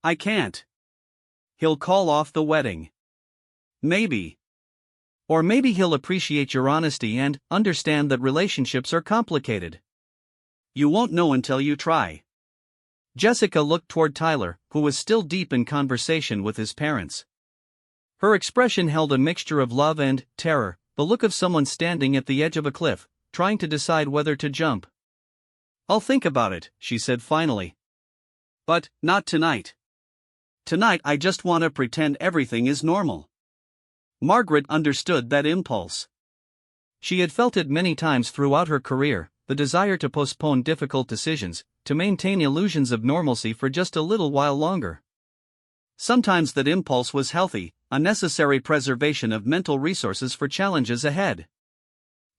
A: I can't. He'll call off the wedding. Maybe. Or maybe he'll appreciate your honesty and understand that relationships are complicated. You won't know until you try. Jessica looked toward Tyler, who was still deep in conversation with his parents. Her expression held a mixture of love and terror, the look of someone standing at the edge of a cliff, trying to decide whether to jump. I'll think about it, she said finally. But not tonight. Tonight I just want to pretend everything is normal. Margaret understood that impulse. She had felt it many times throughout her career, the desire to postpone difficult decisions, to maintain illusions of normalcy for just a little while longer. Sometimes that impulse was healthy, a necessary preservation of mental resources for challenges ahead.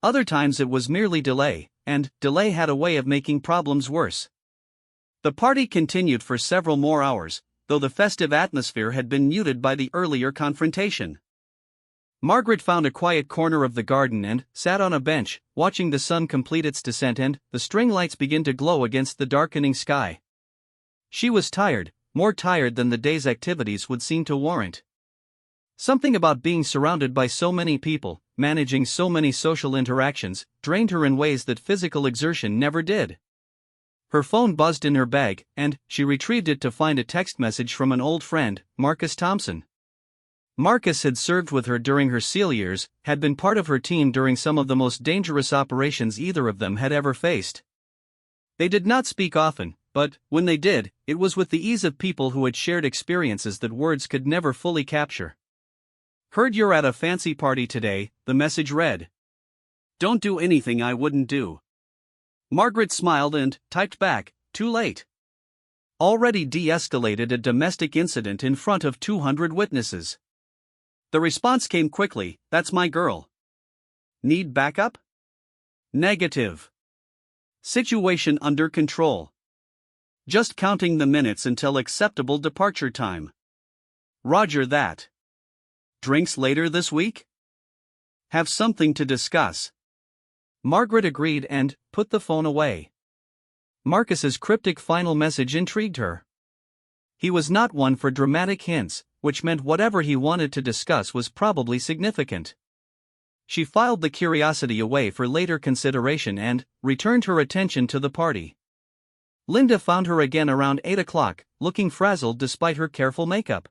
A: Other times it was merely delay, and delay had a way of making problems worse. The party continued for several more hours, though the festive atmosphere had been muted by the earlier confrontation. Margaret found a quiet corner of the garden and sat on a bench, watching the sun complete its descent and the string lights begin to glow against the darkening sky. She was tired, more tired than the day's activities would seem to warrant. Something about being surrounded by so many people, managing so many social interactions, drained her in ways that physical exertion never did. Her phone buzzed in her bag, and she retrieved it to find a text message from an old friend, Marcus Thompson. Marcus had served with her during her SEAL years, had been part of her team during some of the most dangerous operations either of them had ever faced. They did not speak often, but when they did, it was with the ease of people who had shared experiences that words could never fully capture. Heard you're at a fancy party today, the message read. Don't do anything I wouldn't do. Margaret smiled and typed back, too late. Already de-escalated a domestic incident in front of 200 witnesses. The response came quickly, that's my girl. Need backup? Negative. Situation under control. Just counting the minutes until acceptable departure time. Roger that. Drinks later this week? Have something to discuss. Margaret agreed and put the phone away. Marcus's cryptic final message intrigued her. He was not one for dramatic hints, which meant whatever he wanted to discuss was probably significant. She filed the curiosity away for later consideration and returned her attention to the party. Linda found her again around 8 o'clock, looking frazzled despite her careful makeup.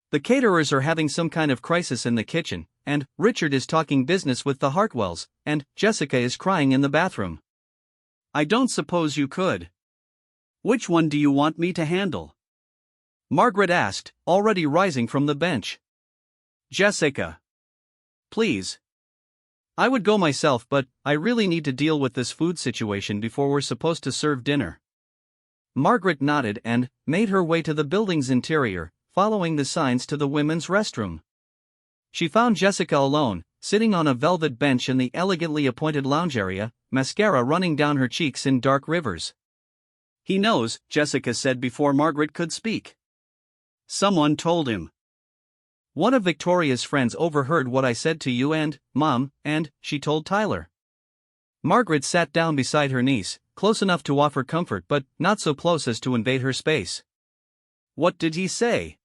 A: The caterers are having some kind of crisis in the kitchen, and Richard is talking business with the Hartwells, and Jessica is crying in the bathroom. I don't suppose you could. Which one do you want me to handle? Margaret asked, already rising from the bench. Jessica. Please. I would go myself, but I really need to deal with this food situation before we're supposed to serve dinner. Margaret nodded and made her way to the building's interior, following the signs to the women's restroom. She found Jessica alone, sitting on a velvet bench in the elegantly appointed lounge area, mascara running down her cheeks in dark rivers. He knows, Jessica said before Margaret could speak. Someone told him. One of Victoria's friends overheard what I said to you and Mom, and she told Tyler. Margaret sat down beside her niece, close enough to offer comfort but not so close as to invade her space. What did he say?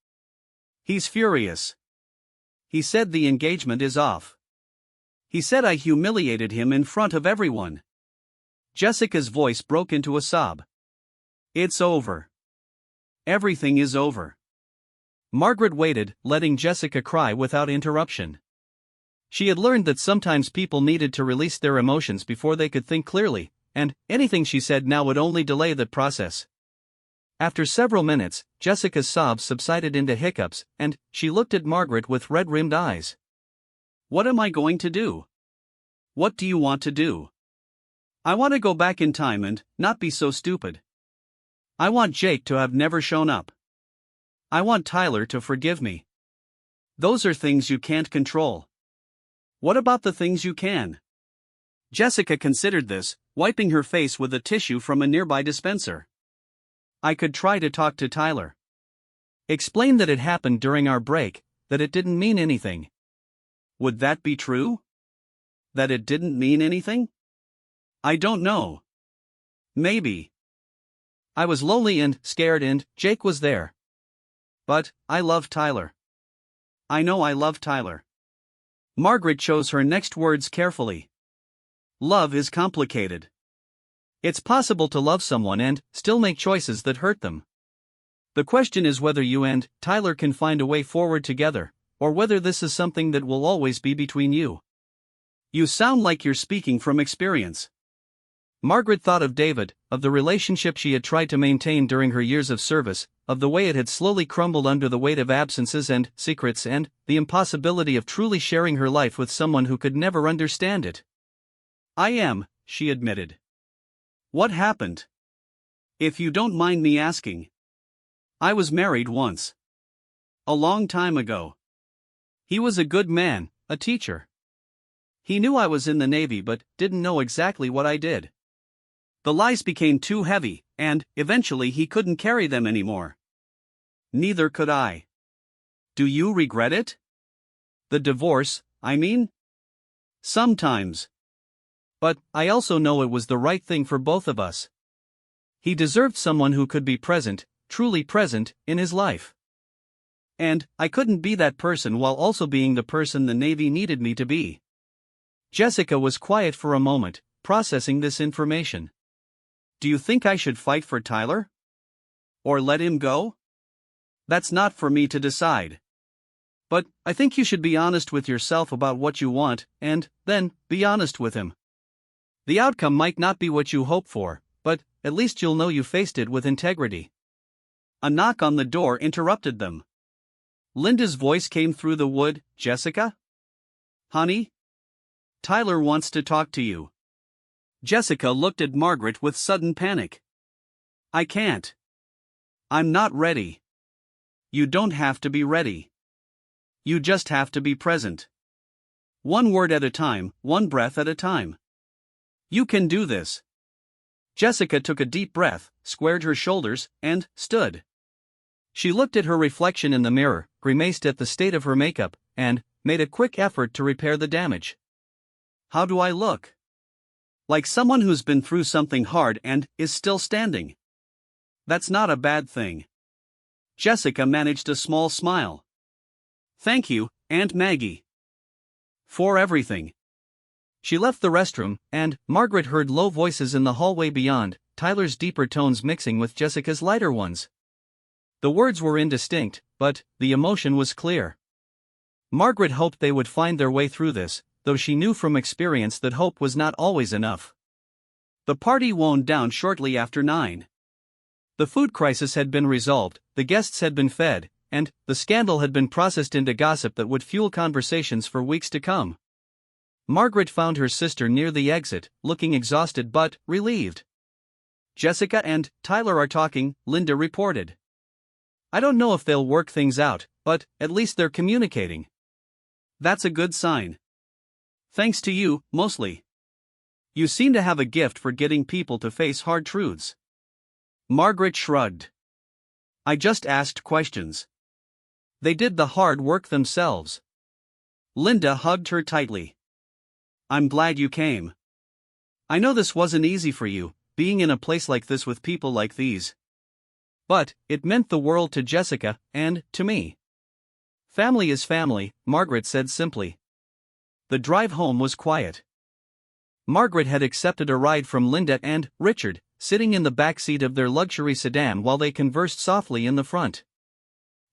A: He's furious. He said the engagement is off. He said I humiliated him in front of everyone. Jessica's voice broke into a sob. It's over. Everything is over. Margaret waited, letting Jessica cry without interruption. She had learned that sometimes people needed to release their emotions before they could think clearly, and anything she said now would only delay that process. After several minutes, Jessica's sobs subsided into hiccups, and she looked at Margaret with red-rimmed eyes. What am I going to do? What do you want to do? I want to go back in time and not be so stupid. I want Jake to have never shown up. I want Tyler to forgive me. Those are things you can't control. What about the things you can? Jessica considered this, wiping her face with a tissue from a nearby dispenser. I could try to talk to Tyler. Explain that it happened during our break, that it didn't mean anything. Would that be true? That it didn't mean anything? I don't know. Maybe. I was lonely and scared and Jake was there. But I love Tyler. I know I love Tyler. Margaret chose her next words carefully. Love is complicated. It's possible to love someone and still make choices that hurt them. The question is whether you and Tyler can find a way forward together, or whether this is something that will always be between you. You sound like you're speaking from experience. Margaret thought of David, of the relationship she had tried to maintain during her years of service, of the way it had slowly crumbled under the weight of absences and secrets and the impossibility of truly sharing her life with someone who could never understand it. I am, she admitted. What happened? If you don't mind me asking. I was married once. A long time ago. He was a good man, a teacher. He knew I was in the Navy but didn't know exactly what I did. The lies became too heavy, and eventually he couldn't carry them anymore. Neither could I. Do you regret it? The divorce, I mean? Sometimes. But I also know it was the right thing for both of us. He deserved someone who could be present, truly present, in his life. And I couldn't be that person while also being the person the Navy needed me to be. Jessica was quiet for a moment, processing this information. Do you think I should fight for Tyler? Or let him go? That's not for me to decide. But I think you should be honest with yourself about what you want, and then be honest with him. The outcome might not be what you hope for, but at least you'll know you faced it with integrity. A knock on the door interrupted them. Linda's voice came through the wood. Jessica? Honey? Tyler wants to talk to you. Jessica looked at Margaret with sudden panic. I can't. I'm not ready. You don't have to be ready. You just have to be present. One word at a time, one breath at a time. You can do this. Jessica took a deep breath, squared her shoulders, and stood. She looked at her reflection in the mirror, grimaced at the state of her makeup, and made a quick effort to repair the damage. How do I look? Like someone who's been through something hard and is still standing. That's not a bad thing. Jessica managed a small smile. Thank you, Aunt Maggie. For everything. She left the restroom, and Margaret heard low voices in the hallway beyond, Tyler's deeper tones mixing with Jessica's lighter ones. The words were indistinct, but the emotion was clear. Margaret hoped they would find their way through this, though she knew from experience that hope was not always enough. The party wound down shortly after 9. The food crisis had been resolved, the guests had been fed, and the scandal had been processed into gossip that would fuel conversations for weeks to come. Margaret found her sister near the exit, looking exhausted but relieved. Jessica and Tyler are talking, Linda reported. I don't know if they'll work things out, but at least they're communicating. That's a good sign. Thanks to you, mostly. You seem to have a gift for getting people to face hard truths. Margaret shrugged. I just asked questions. They did the hard work themselves. Linda hugged her tightly. I'm glad you came. I know this wasn't easy for you, being in a place like this with people like these. But it meant the world to Jessica, and to me. Family is family, Margaret said simply. The drive home was quiet. Margaret had accepted a ride from Linda and Richard, sitting in the back seat of their luxury sedan while they conversed softly in the front.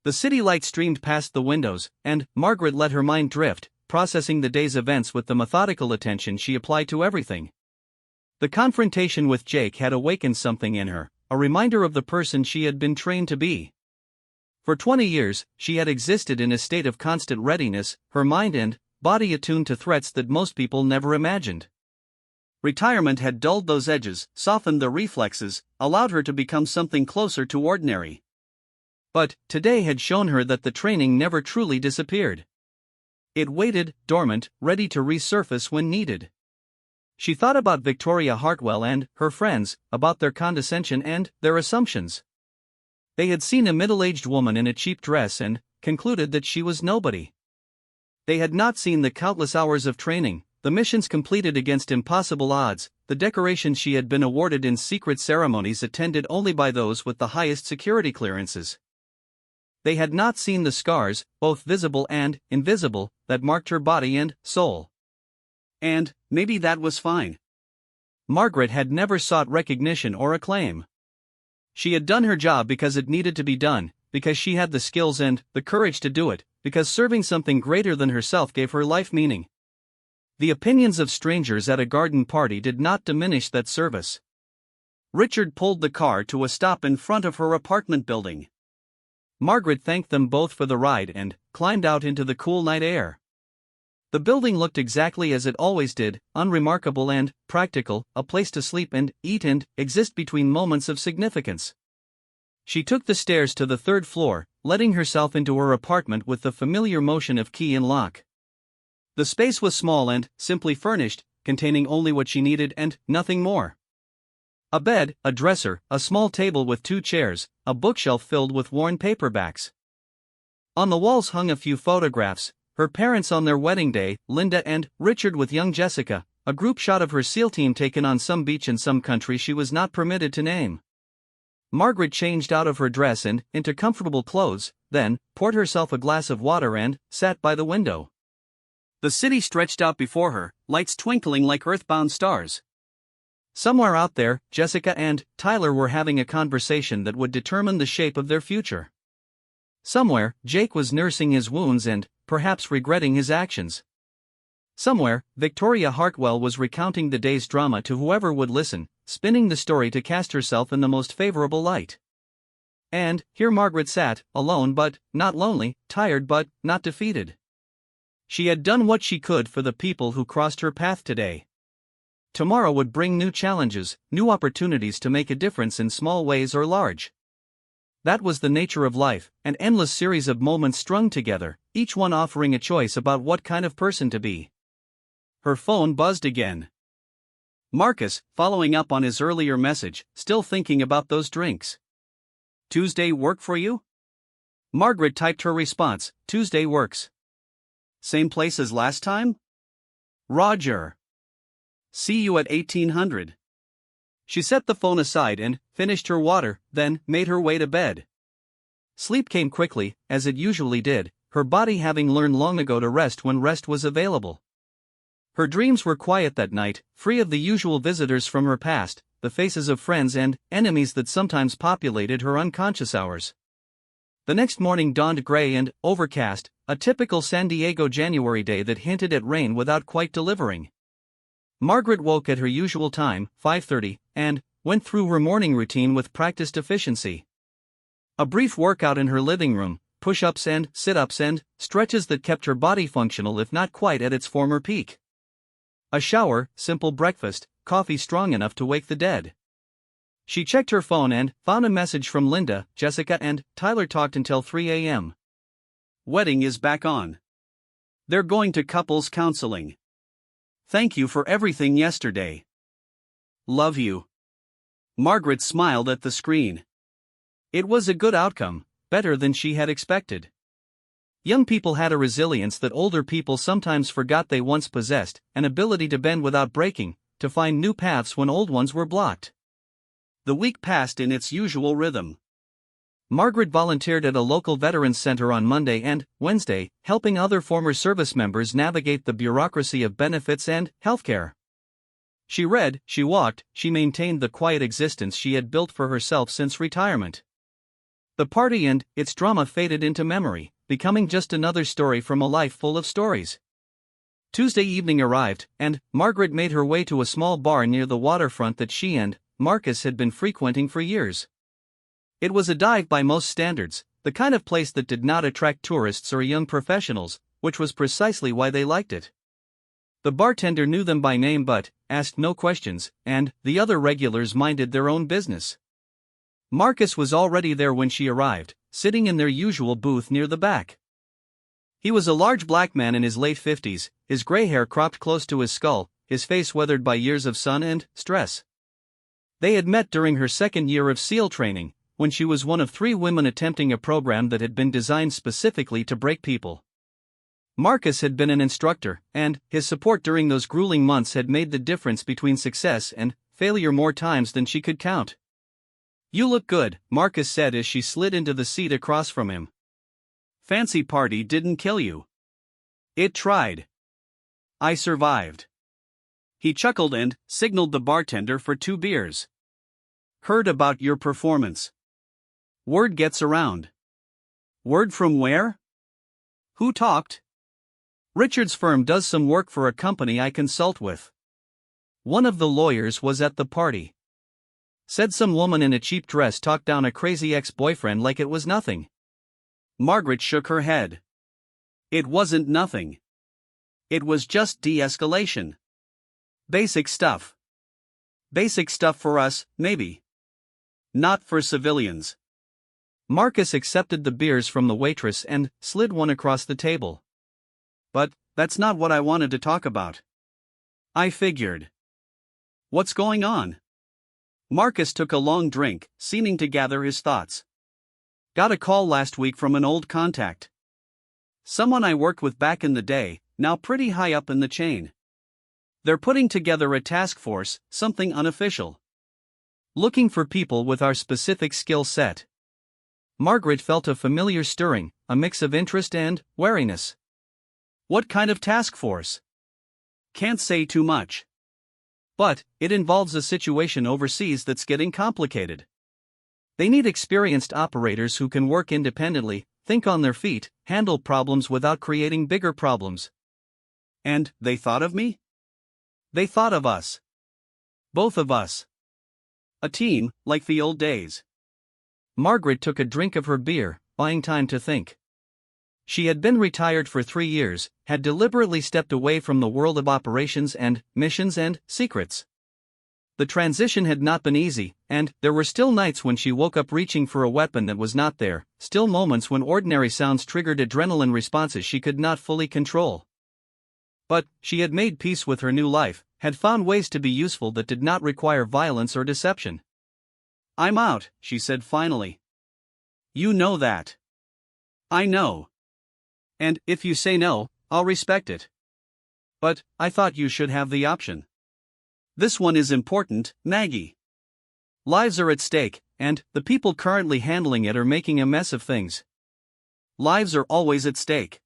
A: The city light streamed past the windows, and Margaret let her mind drift, processing the day's events with the methodical attention she applied to everything. The confrontation with Jake had awakened something in her, a reminder of the person she had been trained to be. For 20 years, she had existed in a state of constant readiness, her mind and body attuned to threats that most people never imagined. Retirement had dulled those edges, softened the reflexes, allowed her to become something closer to ordinary. But today had shown her that the training never truly disappeared. It waited, dormant, ready to resurface when needed. She thought about Victoria Hartwell and her friends, about their condescension and their assumptions. They had seen a middle-aged woman in a cheap dress and concluded that she was nobody. They had not seen the countless hours of training, the missions completed against impossible odds, the decorations she had been awarded in secret ceremonies attended only by those with the highest security clearances. They had not seen the scars, both visible and invisible, that marked her body and soul. And maybe that was fine. Margaret had never sought recognition or acclaim. She had done her job because it needed to be done, because she had the skills and the courage to do it, because serving something greater than herself gave her life meaning. The opinions of strangers at a garden party did not diminish that service. Richard pulled the car to a stop in front of her apartment building. Margaret thanked them both for the ride and climbed out into the cool night air. The building looked exactly as it always did, unremarkable and practical, a place to sleep and eat and exist between moments of significance. She took the stairs to the third floor, letting herself into her apartment with the familiar motion of key and lock. The space was small and simply furnished, containing only what she needed and nothing more. A bed, a dresser, a small table with 2 chairs, a bookshelf filled with worn paperbacks. On the walls hung a few photographs, her parents on their wedding day, Linda and Richard with young Jessica, a group shot of her SEAL team taken on some beach in some country she was not permitted to name. Margaret changed out of her dress and into comfortable clothes, then poured herself a glass of water and sat by the window. The city stretched out before her, lights twinkling like earthbound stars. Somewhere out there, Jessica and Tyler were having a conversation that would determine the shape of their future. Somewhere, Jake was nursing his wounds and perhaps regretting his actions. Somewhere, Victoria Hartwell was recounting the day's drama to whoever would listen, spinning the story to cast herself in the most favorable light. And here Margaret sat, alone but not lonely, tired but not defeated. She had done what she could for the people who crossed her path today. Tomorrow would bring new challenges, new opportunities to make a difference in small ways or large. That was the nature of life, an endless series of moments strung together, each one offering a choice about what kind of person to be. Her phone buzzed again. Marcus, following up on his earlier message, still thinking about those drinks. Tuesday work for you? Margaret typed her response, Tuesday works. Same place as last time? Roger. See you at 1800. She set the phone aside and finished her water, then made her way to bed. Sleep came quickly, as it usually did, her body having learned long ago to rest when rest was available. Her dreams were quiet that night, free of the usual visitors from her past, the faces of friends and enemies that sometimes populated her unconscious hours. The next morning dawned gray and overcast, a typical San Diego January day that hinted at rain without quite delivering. Margaret woke at her usual time, 5:30, and went through her morning routine with practiced efficiency. A brief workout in her living room, push-ups and sit-ups and stretches that kept her body functional if not quite at its former peak. A shower, simple breakfast, coffee strong enough to wake the dead. She checked her phone and found a message from Linda. Jessica and Tyler talked until 3 a.m. Wedding is back on. They're going to couples counseling. Thank you for everything yesterday. Love you. Margaret smiled at the screen. It was a good outcome, better than she had expected. Young people had a resilience that older people sometimes forgot they once possessed, an ability to bend without breaking, to find new paths when old ones were blocked. The week passed in its usual rhythm. Margaret volunteered at a local veterans center on Monday and Wednesday, helping other former service members navigate the bureaucracy of benefits and healthcare. She read, she walked, she maintained the quiet existence she had built for herself since retirement. The party and its drama faded into memory, becoming just another story from a life full of stories. Tuesday evening arrived, and Margaret made her way to a small bar near the waterfront that she and Marcus had been frequenting for years. It was a dive by most standards, the kind of place that did not attract tourists or young professionals, which was precisely why they liked it. The bartender knew them by name but asked no questions, and the other regulars minded their own business. Marcus was already there when she arrived, sitting in their usual booth near the back. He was a large black man in his late 50s, his gray hair cropped close to his skull, his face weathered by years of sun and stress. They had met during her second year of SEAL training, when she was one of 3 women attempting a program that had been designed specifically to break people. Marcus had been an instructor, and his support during those grueling months had made the difference between success and failure more times than she could count. "You look good," Marcus said as she slid into the seat across from him. "Fancy party didn't kill you." "It tried. I survived." He chuckled and signaled the bartender for 2 beers. "Heard about your performance. Word gets around." "Word from where?" "Who talked?" "Richard's firm does some work for a company I consult with. One of the lawyers was at the party. Said some woman in a cheap dress talked down a crazy ex-boyfriend like it was nothing." Margaret shook her head. "It wasn't nothing. It was just de-escalation. Basic stuff. Basic stuff for us, maybe. Not for civilians." Marcus accepted the beers from the waitress and slid one across the table. "But that's not what I wanted to talk about." "I figured." "What's going on?" Marcus took a long drink, seeming to gather his thoughts. "Got a call last week from an old contact. Someone I worked with back in the day, now pretty high up in the chain. They're putting together a task force, something unofficial. Looking for people with our specific skill set." Margaret felt a familiar stirring, a mix of interest and wariness. "What kind of task force?" "Can't say too much. But it involves a situation overseas that's getting complicated. They need experienced operators who can work independently, think on their feet, handle problems without creating bigger problems." "And they thought of me?" "They thought of us. Both of us. A team, like the old days." Margaret took a drink of her beer, buying time to think. She had been retired for 3 years, had deliberately stepped away from the world of operations and missions and secrets. The transition had not been easy, and there were still nights when she woke up reaching for a weapon that was not there, still moments when ordinary sounds triggered adrenaline responses she could not fully control. But she had made peace with her new life, had found ways to be useful that did not require violence or deception. "I'm out," she said finally. "You know that." "I know. And if you say no, I'll respect it. But I thought you should have the option. This one is important, Maggie. Lives are at stake, and the people currently handling it are making a mess of things. Lives are always at stake.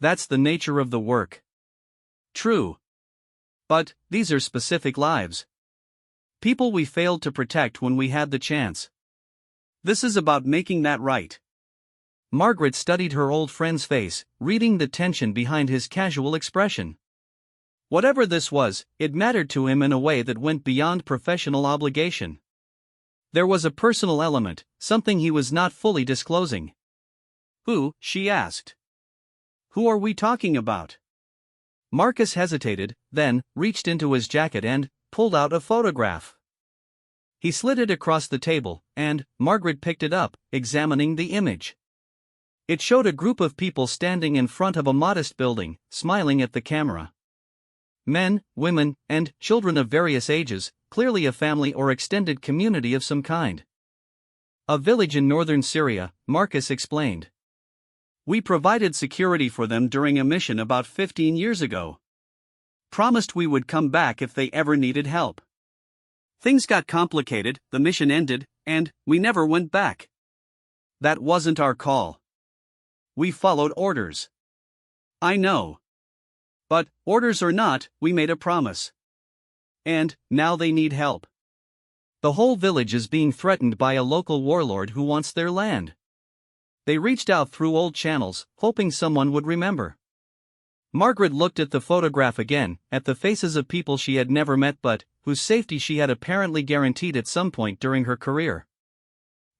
A: That's the nature of the work." "True. But these are specific lives. People we failed to protect when we had the chance. This is about making that right." Margaret studied her old friend's face, reading the tension behind his casual expression. Whatever this was, it mattered to him in a way that went beyond professional obligation. There was a personal element, something he was not fully disclosing. "Who?" she asked. "Who are we talking about?" Marcus hesitated, then reached into his jacket and pulled out a photograph. He slid it across the table, and Margaret picked it up, examining the image. It showed a group of people standing in front of a modest building, smiling at the camera. Men, women, and children of various ages, clearly a family or extended community of some kind. "A village in northern Syria," Marcus explained. "We provided security for them during a mission about 15 years ago. Promised we would come back if they ever needed help. Things got complicated, the mission ended, and we never went back. That wasn't our call. We followed orders." "I know. But, orders or not, we made a promise. and now they need help. The whole village is being threatened by a local warlord who wants their land. They reached out through old channels, hoping someone would remember. Margaret looked at the photograph again, at the faces of people she had never met but whose safety she had apparently guaranteed at some point during her career.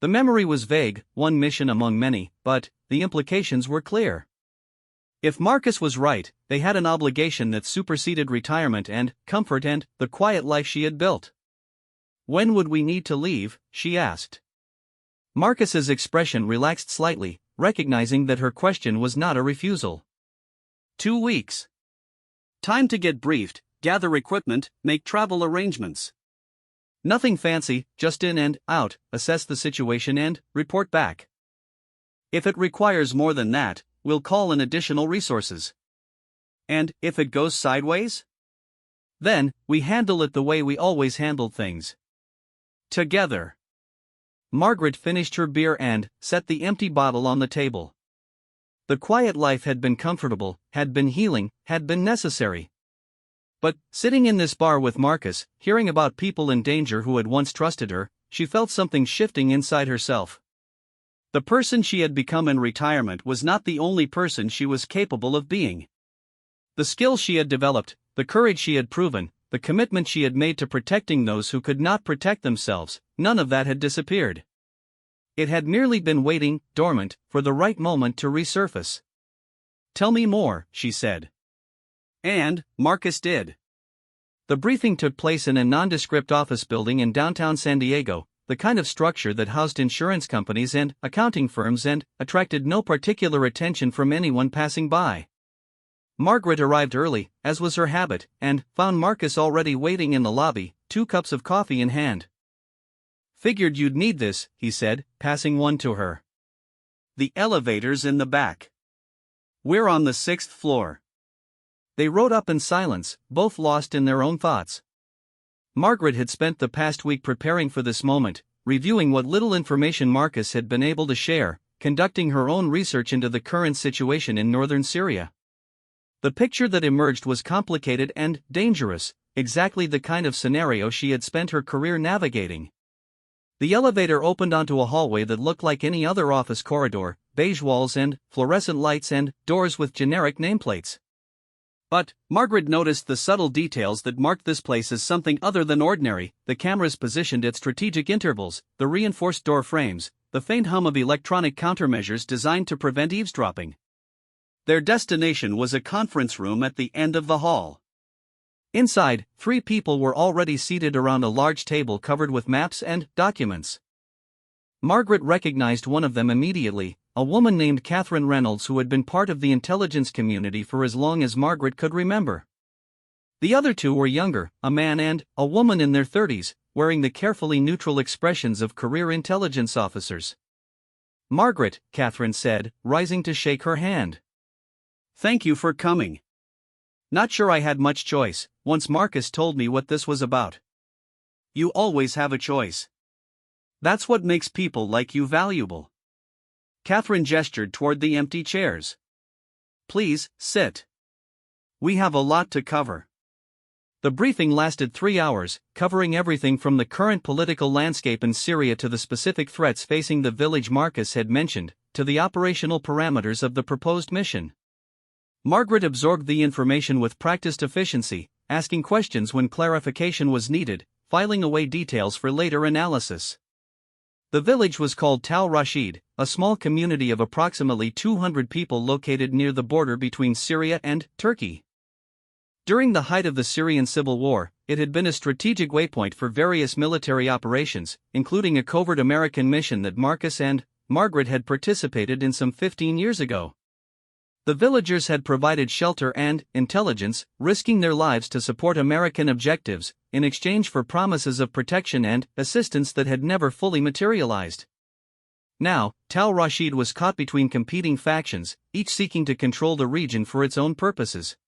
A: The memory was vague, one mission among many, but the implications were clear. If Marcus was right, they had an obligation that superseded retirement and comfort and the quiet life she had built. "When would we need to leave?" she asked. Marcus's expression relaxed slightly, recognizing that her question was not a refusal. 2 weeks. Time to get briefed, gather equipment, make travel arrangements. Nothing fancy, just in and out, assess the situation and report back. If it requires more than that, we'll call in additional resources. And if it goes sideways? Then, we handle it the way we always handled things. Together. Margaret finished her beer and set the empty bottle on the table. The quiet life had been comfortable, had been healing, had been necessary. But, sitting in this bar with Marcus, hearing about people in danger who had once trusted her, she felt something shifting inside herself. The person she had become in retirement was not the only person she was capable of being. The skills she had developed, the courage she had proven, the commitment she had made to protecting those who could not protect themselves, none of that had disappeared. It had merely been waiting, dormant, for the right moment to resurface. "Tell me more," she said. And Marcus did. The briefing took place in a nondescript office building in downtown San Diego, the kind of structure that housed insurance companies and accounting firms and attracted no particular attention from anyone passing by. Margaret arrived early, as was her habit, and found Marcus already waiting in the lobby, 2 cups of coffee in hand. "Figured you'd need this," he said, passing one to her. "The elevator's in the back. We're on the 6th floor." They rode up in silence, both lost in their own thoughts. Margaret had spent the past week preparing for this moment, reviewing what little information Marcus had been able to share, conducting her own research into the current situation in northern Syria. The picture that emerged was complicated and dangerous, exactly the kind of scenario she had spent her career navigating. The elevator opened onto a hallway that looked like any other office corridor, beige walls and fluorescent lights and doors with generic nameplates. But Margaret noticed the subtle details that marked this place as something other than ordinary: the cameras positioned at strategic intervals, the reinforced door frames, the faint hum of electronic countermeasures designed to prevent eavesdropping. Their destination was a conference room at the end of the hall. Inside, 3 people were already seated around a large table covered with maps and documents. Margaret recognized one of them immediately, a woman named Catherine Reynolds who had been part of the intelligence community for as long as Margaret could remember. The other 2 were younger, a man and a woman in their 30s, wearing the carefully neutral expressions of career intelligence officers. "Margaret," Catherine said, rising to shake her hand. "Thank you for coming. Not sure I had much choice, once Marcus told me what this was about." "You always have a choice. That's what makes people like you valuable." Catherine gestured toward the empty chairs. "Please, sit. We have a lot to cover." The briefing lasted 3 hours, covering everything from the current political landscape in Syria to the specific threats facing the village Marcus had mentioned, to the operational parameters of the proposed mission. Margaret absorbed the information with practiced efficiency, asking questions when clarification was needed, filing away details for later analysis. The village was called Tal Rashid, a small community of approximately 200 people located near the border between Syria and Turkey. During the height of the Syrian civil war, it had been a strategic waypoint for various military operations, including a covert American mission that Marcus and Margaret had participated in some 15 years ago. The villagers had provided shelter and intelligence, risking their lives to support American objectives, in exchange for promises of protection and assistance that had never fully materialized. Now, Tal Rashid was caught between competing factions, each seeking to control the region for its own purposes.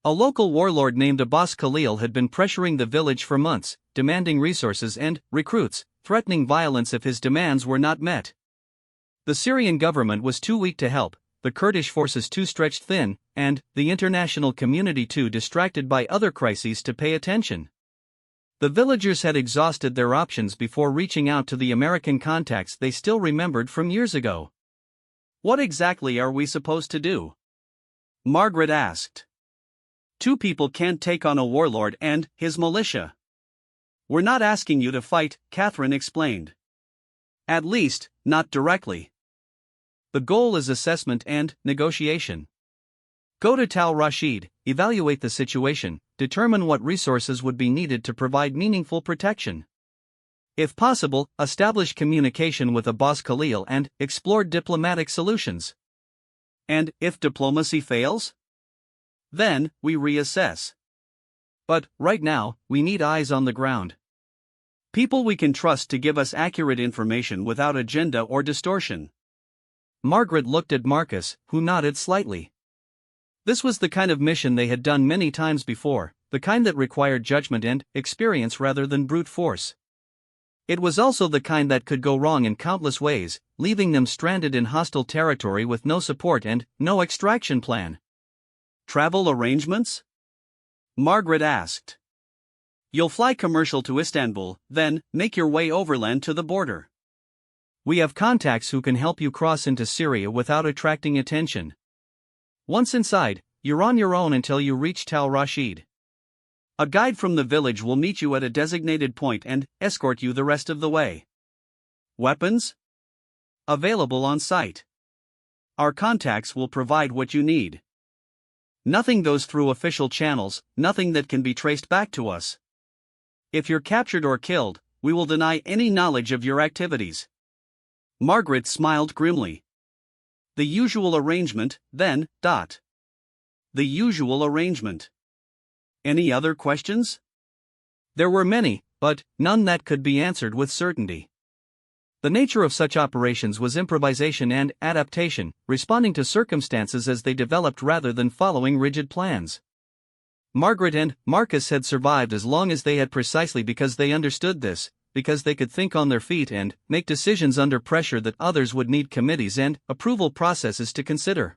A: A local warlord named Abbas Khalil had been pressuring the village for months, demanding resources and recruits, threatening violence if his demands were not met. The Syrian government was too weak to help, the Kurdish forces too stretched thin, and the international community too distracted by other crises to pay attention. The villagers had exhausted their options before reaching out to the American contacts they still remembered from years ago. "What exactly are we supposed to do?" Margaret asked. "Two people can't take on a warlord and his militia." "We're not asking you to fight," Catherine explained. "At least, not directly. The goal is assessment and negotiation. Go to Tal Rashid, evaluate the situation, determine what resources would be needed to provide meaningful protection. If possible, establish communication with Abbas Khalil and explore diplomatic solutions. And if diplomacy fails? Then, we reassess. But, right now, we need eyes on the ground. People we can trust to give us accurate information without agenda or distortion." Margaret looked at Marcus, who nodded slightly. This was the kind of mission they had done many times before, the kind that required judgment and experience rather than brute force. It was also the kind that could go wrong in countless ways, leaving them stranded in hostile territory with no support and no extraction plan. "Travel arrangements?" Margaret asked. "You'll fly commercial to Istanbul, then make your way overland to the border. We have contacts who can help you cross into Syria without attracting attention. Once inside, you're on your own until you reach Tal Rashid. A guide from the village will meet you at a designated point and escort you the rest of the way. Weapons? Available on site. Our contacts will provide what you need. Nothing goes through official channels, nothing that can be traced back to us. If you're captured or killed, we will deny any knowledge of your activities." Margaret smiled grimly. "The usual arrangement, then, . The usual arrangement. Any other questions?" There were many, but none that could be answered with certainty. The nature of such operations was improvisation and adaptation, responding to circumstances as they developed rather than following rigid plans. Margaret and Marcus had survived as long as they had precisely because they understood this, because they could think on their feet and make decisions under pressure that others would need committees and approval processes to consider.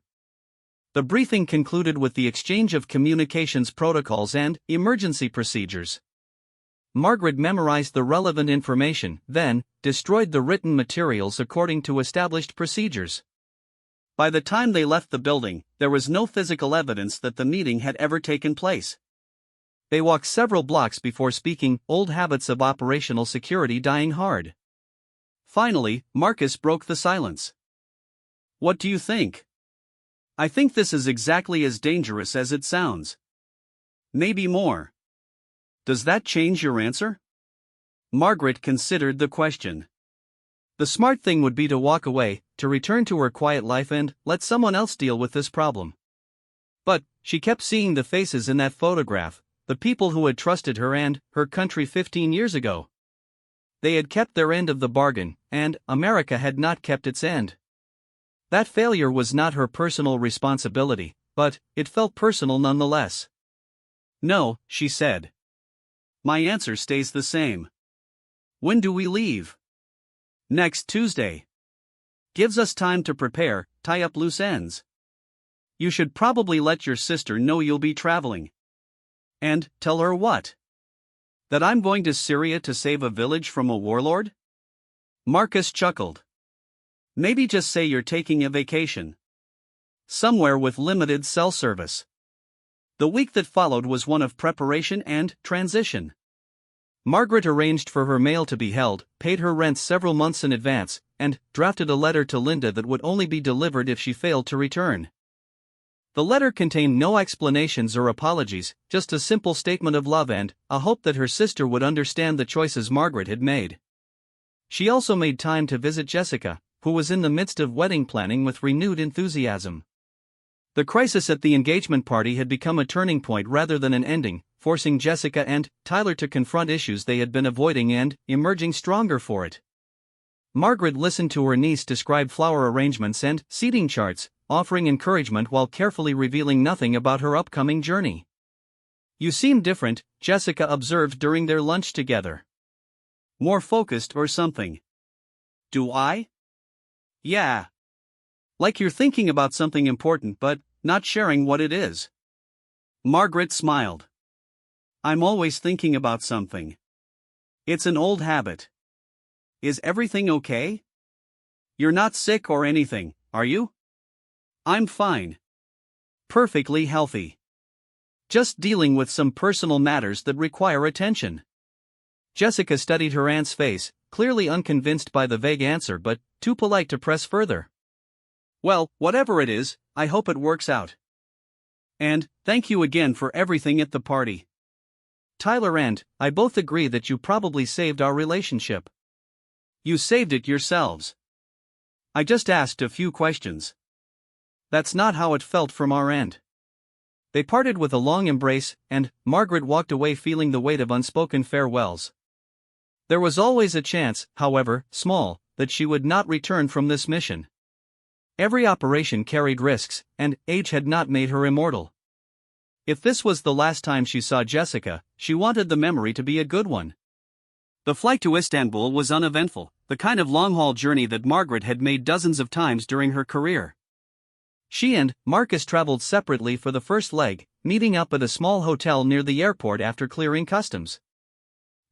A: The briefing concluded with the exchange of communications protocols and emergency procedures. Margaret memorized the relevant information, then destroyed the written materials according to established procedures. By the time they left the building, there was no physical evidence that the meeting had ever taken place. They walked several blocks before speaking, old habits of operational security dying hard. Finally, Marcus broke the silence. "What do you think?" "I think this is exactly as dangerous as it sounds. Maybe more." "Does that change your answer?" Margaret considered the question. The smart thing would be to walk away, to return to her quiet life and let someone else deal with this problem. But she kept seeing the faces in that photograph, the people who had trusted her and her country 15 years ago. They had kept their end of the bargain, and America had not kept its end. That failure was not her personal responsibility, but it felt personal nonetheless. "No," she said. "My answer stays the same." "When do we leave?" "Next Tuesday. Gives us time to prepare, tie up loose ends. You should probably let your sister know you'll be traveling." "And tell her what? That I'm going to Syria to save a village from a warlord?" Marcus chuckled. "Maybe just say you're taking a vacation. Somewhere with limited cell service." The week that followed was one of preparation and transition. Margaret arranged for her mail to be held, paid her rent several months in advance, and drafted a letter to Linda that would only be delivered if she failed to return. The letter contained no explanations or apologies, just a simple statement of love and a hope that her sister would understand the choices Margaret had made. She also made time to visit Jessica, who was in the midst of wedding planning with renewed enthusiasm. The crisis at the engagement party had become a turning point rather than an ending, forcing Jessica and Tyler to confront issues they had been avoiding and emerging stronger for it. Margaret listened to her niece describe flower arrangements and seating charts, offering encouragement while carefully revealing nothing about her upcoming journey. "You seem different," Jessica observed during their lunch together. "More focused or something." "Do I?" "Yeah. Like you're thinking about something important but not sharing what it is." Margaret smiled. "I'm always thinking about something. It's an old habit. Is everything okay? You're not sick or anything, are you? I'm fine. Perfectly healthy. Just dealing with some personal matters that require attention. Jessica studied her aunt's face, clearly unconvinced by the vague answer but too polite to press further. Well, whatever it is, I hope it works out. And, thank you again for everything at the party. Tyler and I both agree that you probably saved our relationship. You saved it yourselves. I just asked a few questions. That's not how it felt from our end. They parted with a long embrace, and Margaret walked away feeling the weight of unspoken farewells. There was always a chance, however small, that she would not return from this mission. Every operation carried risks, and age had not made her immortal. If this was the last time she saw Jessica, she wanted the memory to be a good one. The flight to Istanbul was uneventful, the kind of long-haul journey that Margaret had made dozens of times during her career. She and Marcus traveled separately for the first leg, meeting up at a small hotel near the airport after clearing customs.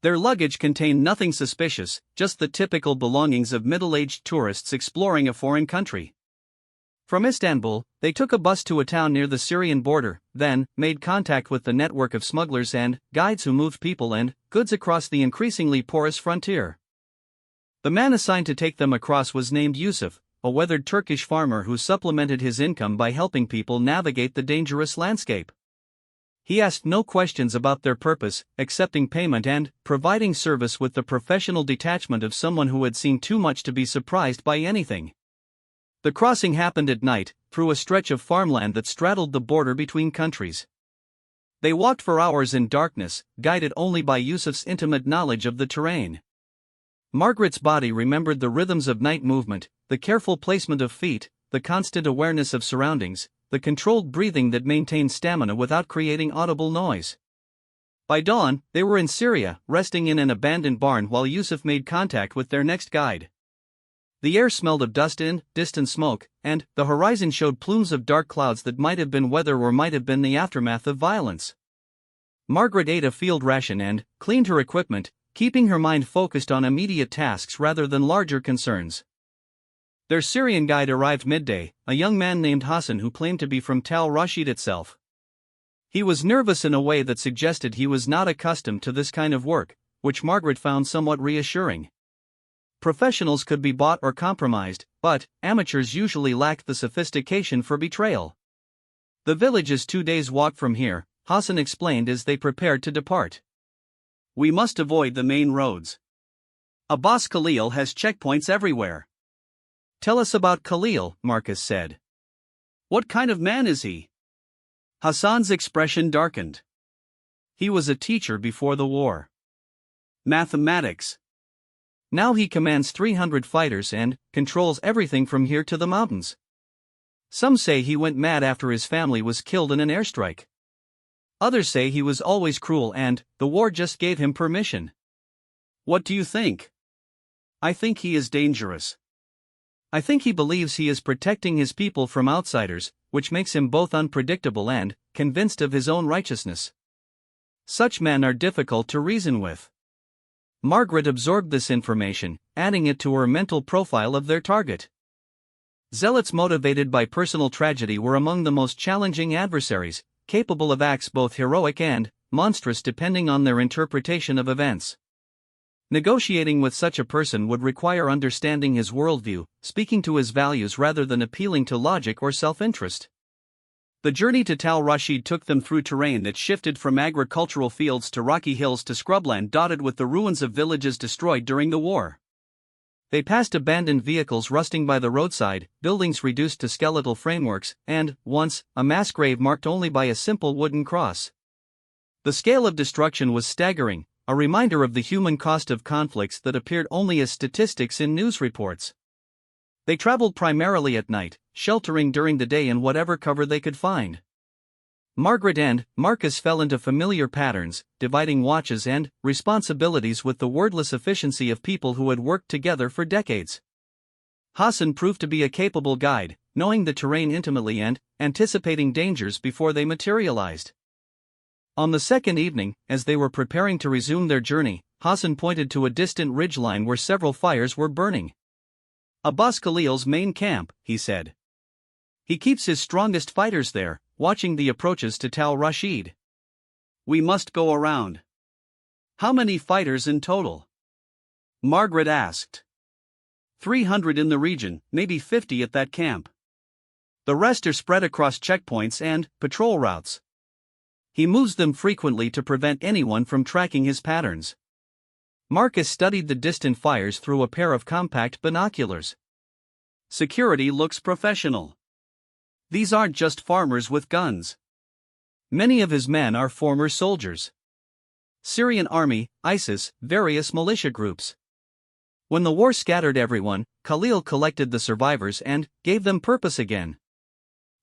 A: Their luggage contained nothing suspicious, just the typical belongings of middle-aged tourists exploring a foreign country. From Istanbul, they took a bus to a town near the Syrian border, then made contact with the network of smugglers and guides who moved people and goods across the increasingly porous frontier. The man assigned to take them across was named Yusuf, a weathered Turkish farmer who supplemented his income by helping people navigate the dangerous landscape. He asked no questions about their purpose, accepting payment and providing service with the professional detachment of someone who had seen too much to be surprised by anything. The crossing happened at night, through a stretch of farmland that straddled the border between countries. They walked for hours in darkness, guided only by Yusuf's intimate knowledge of the terrain. Margaret's body remembered the rhythms of night movement, the careful placement of feet, the constant awareness of surroundings, the controlled breathing that maintained stamina without creating audible noise. By dawn, they were in Syria, resting in an abandoned barn while Yusuf made contact with their next guide. The air smelled of dust and distant smoke, and the horizon showed plumes of dark clouds that might have been weather or might have been the aftermath of violence. Margaret ate a field ration and cleaned her equipment, keeping her mind focused on immediate tasks rather than larger concerns. Their Syrian guide arrived midday, a young man named Hassan who claimed to be from Tal Rashid itself. He was nervous in a way that suggested he was not accustomed to this kind of work, which Margaret found somewhat reassuring. Professionals could be bought or compromised, but amateurs usually lacked the sophistication for betrayal. The village is 2 days' walk from here, Hassan explained as they prepared to depart. We must avoid the main roads. Abbas Khalil has checkpoints everywhere. Tell us about Khalil, Marcus said. What kind of man is he? Hassan's expression darkened. He was a teacher before the war. Mathematics. Now he commands 300 fighters and controls everything from here to the mountains. Some say he went mad after his family was killed in an airstrike. Others say he was always cruel and the war just gave him permission. What do you think? I think he is dangerous. I think he believes he is protecting his people from outsiders, which makes him both unpredictable and convinced of his own righteousness. Such men are difficult to reason with. Margaret absorbed this information, adding it to her mental profile of their target. Zealots motivated by personal tragedy were among the most challenging adversaries, capable of acts both heroic and monstrous depending on their interpretation of events. Negotiating with such a person would require understanding his worldview, speaking to his values rather than appealing to logic or self-interest. The journey to Tal Rashid took them through terrain that shifted from agricultural fields to rocky hills to scrubland dotted with the ruins of villages destroyed during the war. They passed abandoned vehicles rusting by the roadside, buildings reduced to skeletal frameworks, and, once, a mass grave marked only by a simple wooden cross. The scale of destruction was staggering, a reminder of the human cost of conflicts that appeared only as statistics in news reports. They traveled primarily at night, sheltering during the day in whatever cover they could find. Margaret and Marcus fell into familiar patterns, dividing watches and responsibilities with the wordless efficiency of people who had worked together for decades. Hassan proved to be a capable guide, knowing the terrain intimately and anticipating dangers before they materialized. On the second evening, as they were preparing to resume their journey, Hassan pointed to a distant ridgeline where several fires were burning. Abbas Khalil's main camp, he said. He keeps his strongest fighters there, watching the approaches to Tal Rashid. We must go around. How many fighters in total? Margaret asked. 300 in the region, maybe 50 at that camp. The rest are spread across checkpoints and patrol routes. He moves them frequently to prevent anyone from tracking his patterns. Marcus studied the distant fires through a pair of compact binoculars. Security looks professional. These aren't just farmers with guns. Many of his men are former soldiers. Syrian army, ISIS, various militia groups. When the war scattered everyone, Khalil collected the survivors and gave them purpose again.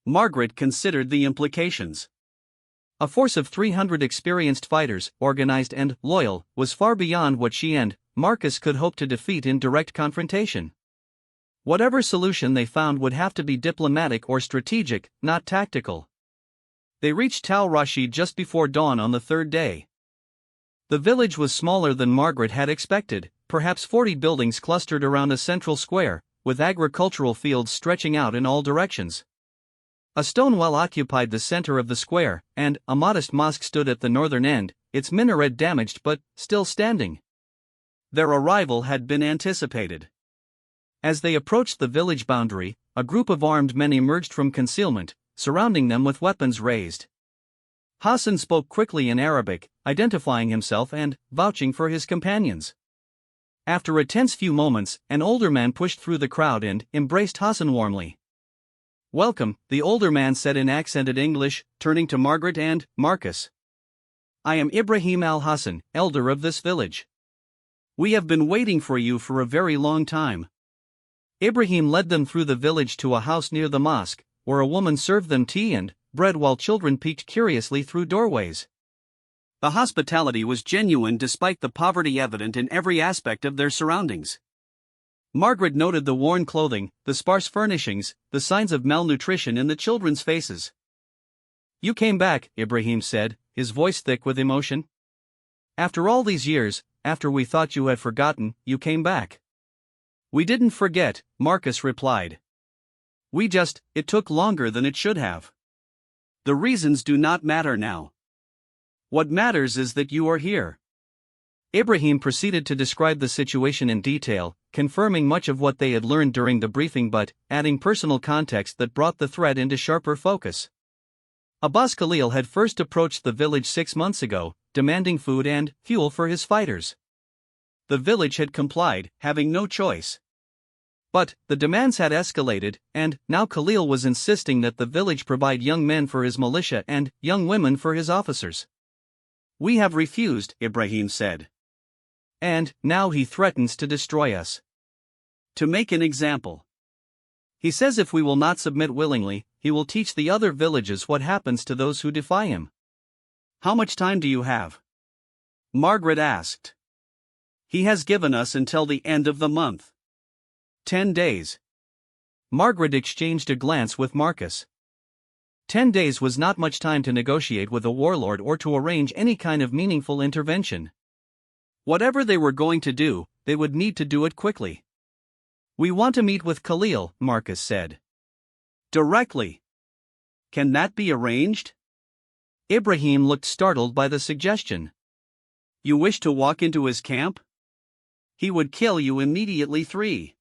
A: Margaret considered the implications. A force of 300 experienced fighters, organized and loyal, was far beyond what she and Marcus could hope to defeat in direct confrontation. Whatever solution they found would have to be diplomatic or strategic, not tactical. They reached Tal Rashid just before dawn on the third day. The village was smaller than Margaret had expected, perhaps 40 buildings clustered around a central square, with agricultural fields stretching out in all directions. A stone well occupied the center of the square, and a modest mosque stood at the northern end, its minaret damaged but still standing. Their arrival had been anticipated. As they approached the village boundary, a group of armed men emerged from concealment, surrounding them with weapons raised. Hassan spoke quickly in Arabic, identifying himself and vouching for his companions. After a tense few moments, an older man pushed through the crowd and embraced Hassan warmly. "Welcome," the older man said in accented English, turning to Margaret and Marcus. "I am Ibrahim al-Hassan, elder of this village. We have been waiting for you for a very long time." Ibrahim led them through the village to a house near the mosque, where a woman served them tea and bread while children peeked curiously through doorways. The hospitality was genuine despite the poverty evident in every aspect of their surroundings. Margaret noted the worn clothing, the sparse furnishings, the signs of malnutrition in the children's faces. "You came back," Ibrahim said, his voice thick with emotion. "After all these years, after we thought you had forgotten, you came back." "We didn't forget," Marcus replied. It took longer than it should have. The reasons do not matter now. What matters is that you are here." Ibrahim proceeded to describe the situation in detail, confirming much of what they had learned during the briefing but adding personal context that brought the threat into sharper focus. Abbas Khalil had first approached the village 6 months ago, demanding food and fuel for his fighters. The village had complied, having no choice. But the demands had escalated, and now Khalil was insisting that the village provide young men for his militia and young women for his officers. "We have refused," Ibrahim said. "And now he threatens to destroy us. To make an example. He says if we will not submit willingly, he will teach the other villages what happens to those who defy him." "How much time do you have?" Margaret asked. "He has given us until the end of the month." 10 days. Margaret exchanged a glance with Marcus. 10 days was not much time to negotiate with a warlord or to arrange any kind of meaningful intervention. Whatever they were going to do, they would need to do it quickly. "We want to meet with Khalil," Marcus said. "Directly. Can that be arranged?" Ibrahim looked startled by the suggestion. "You wish to walk into his camp? He would kill you immediately." 3.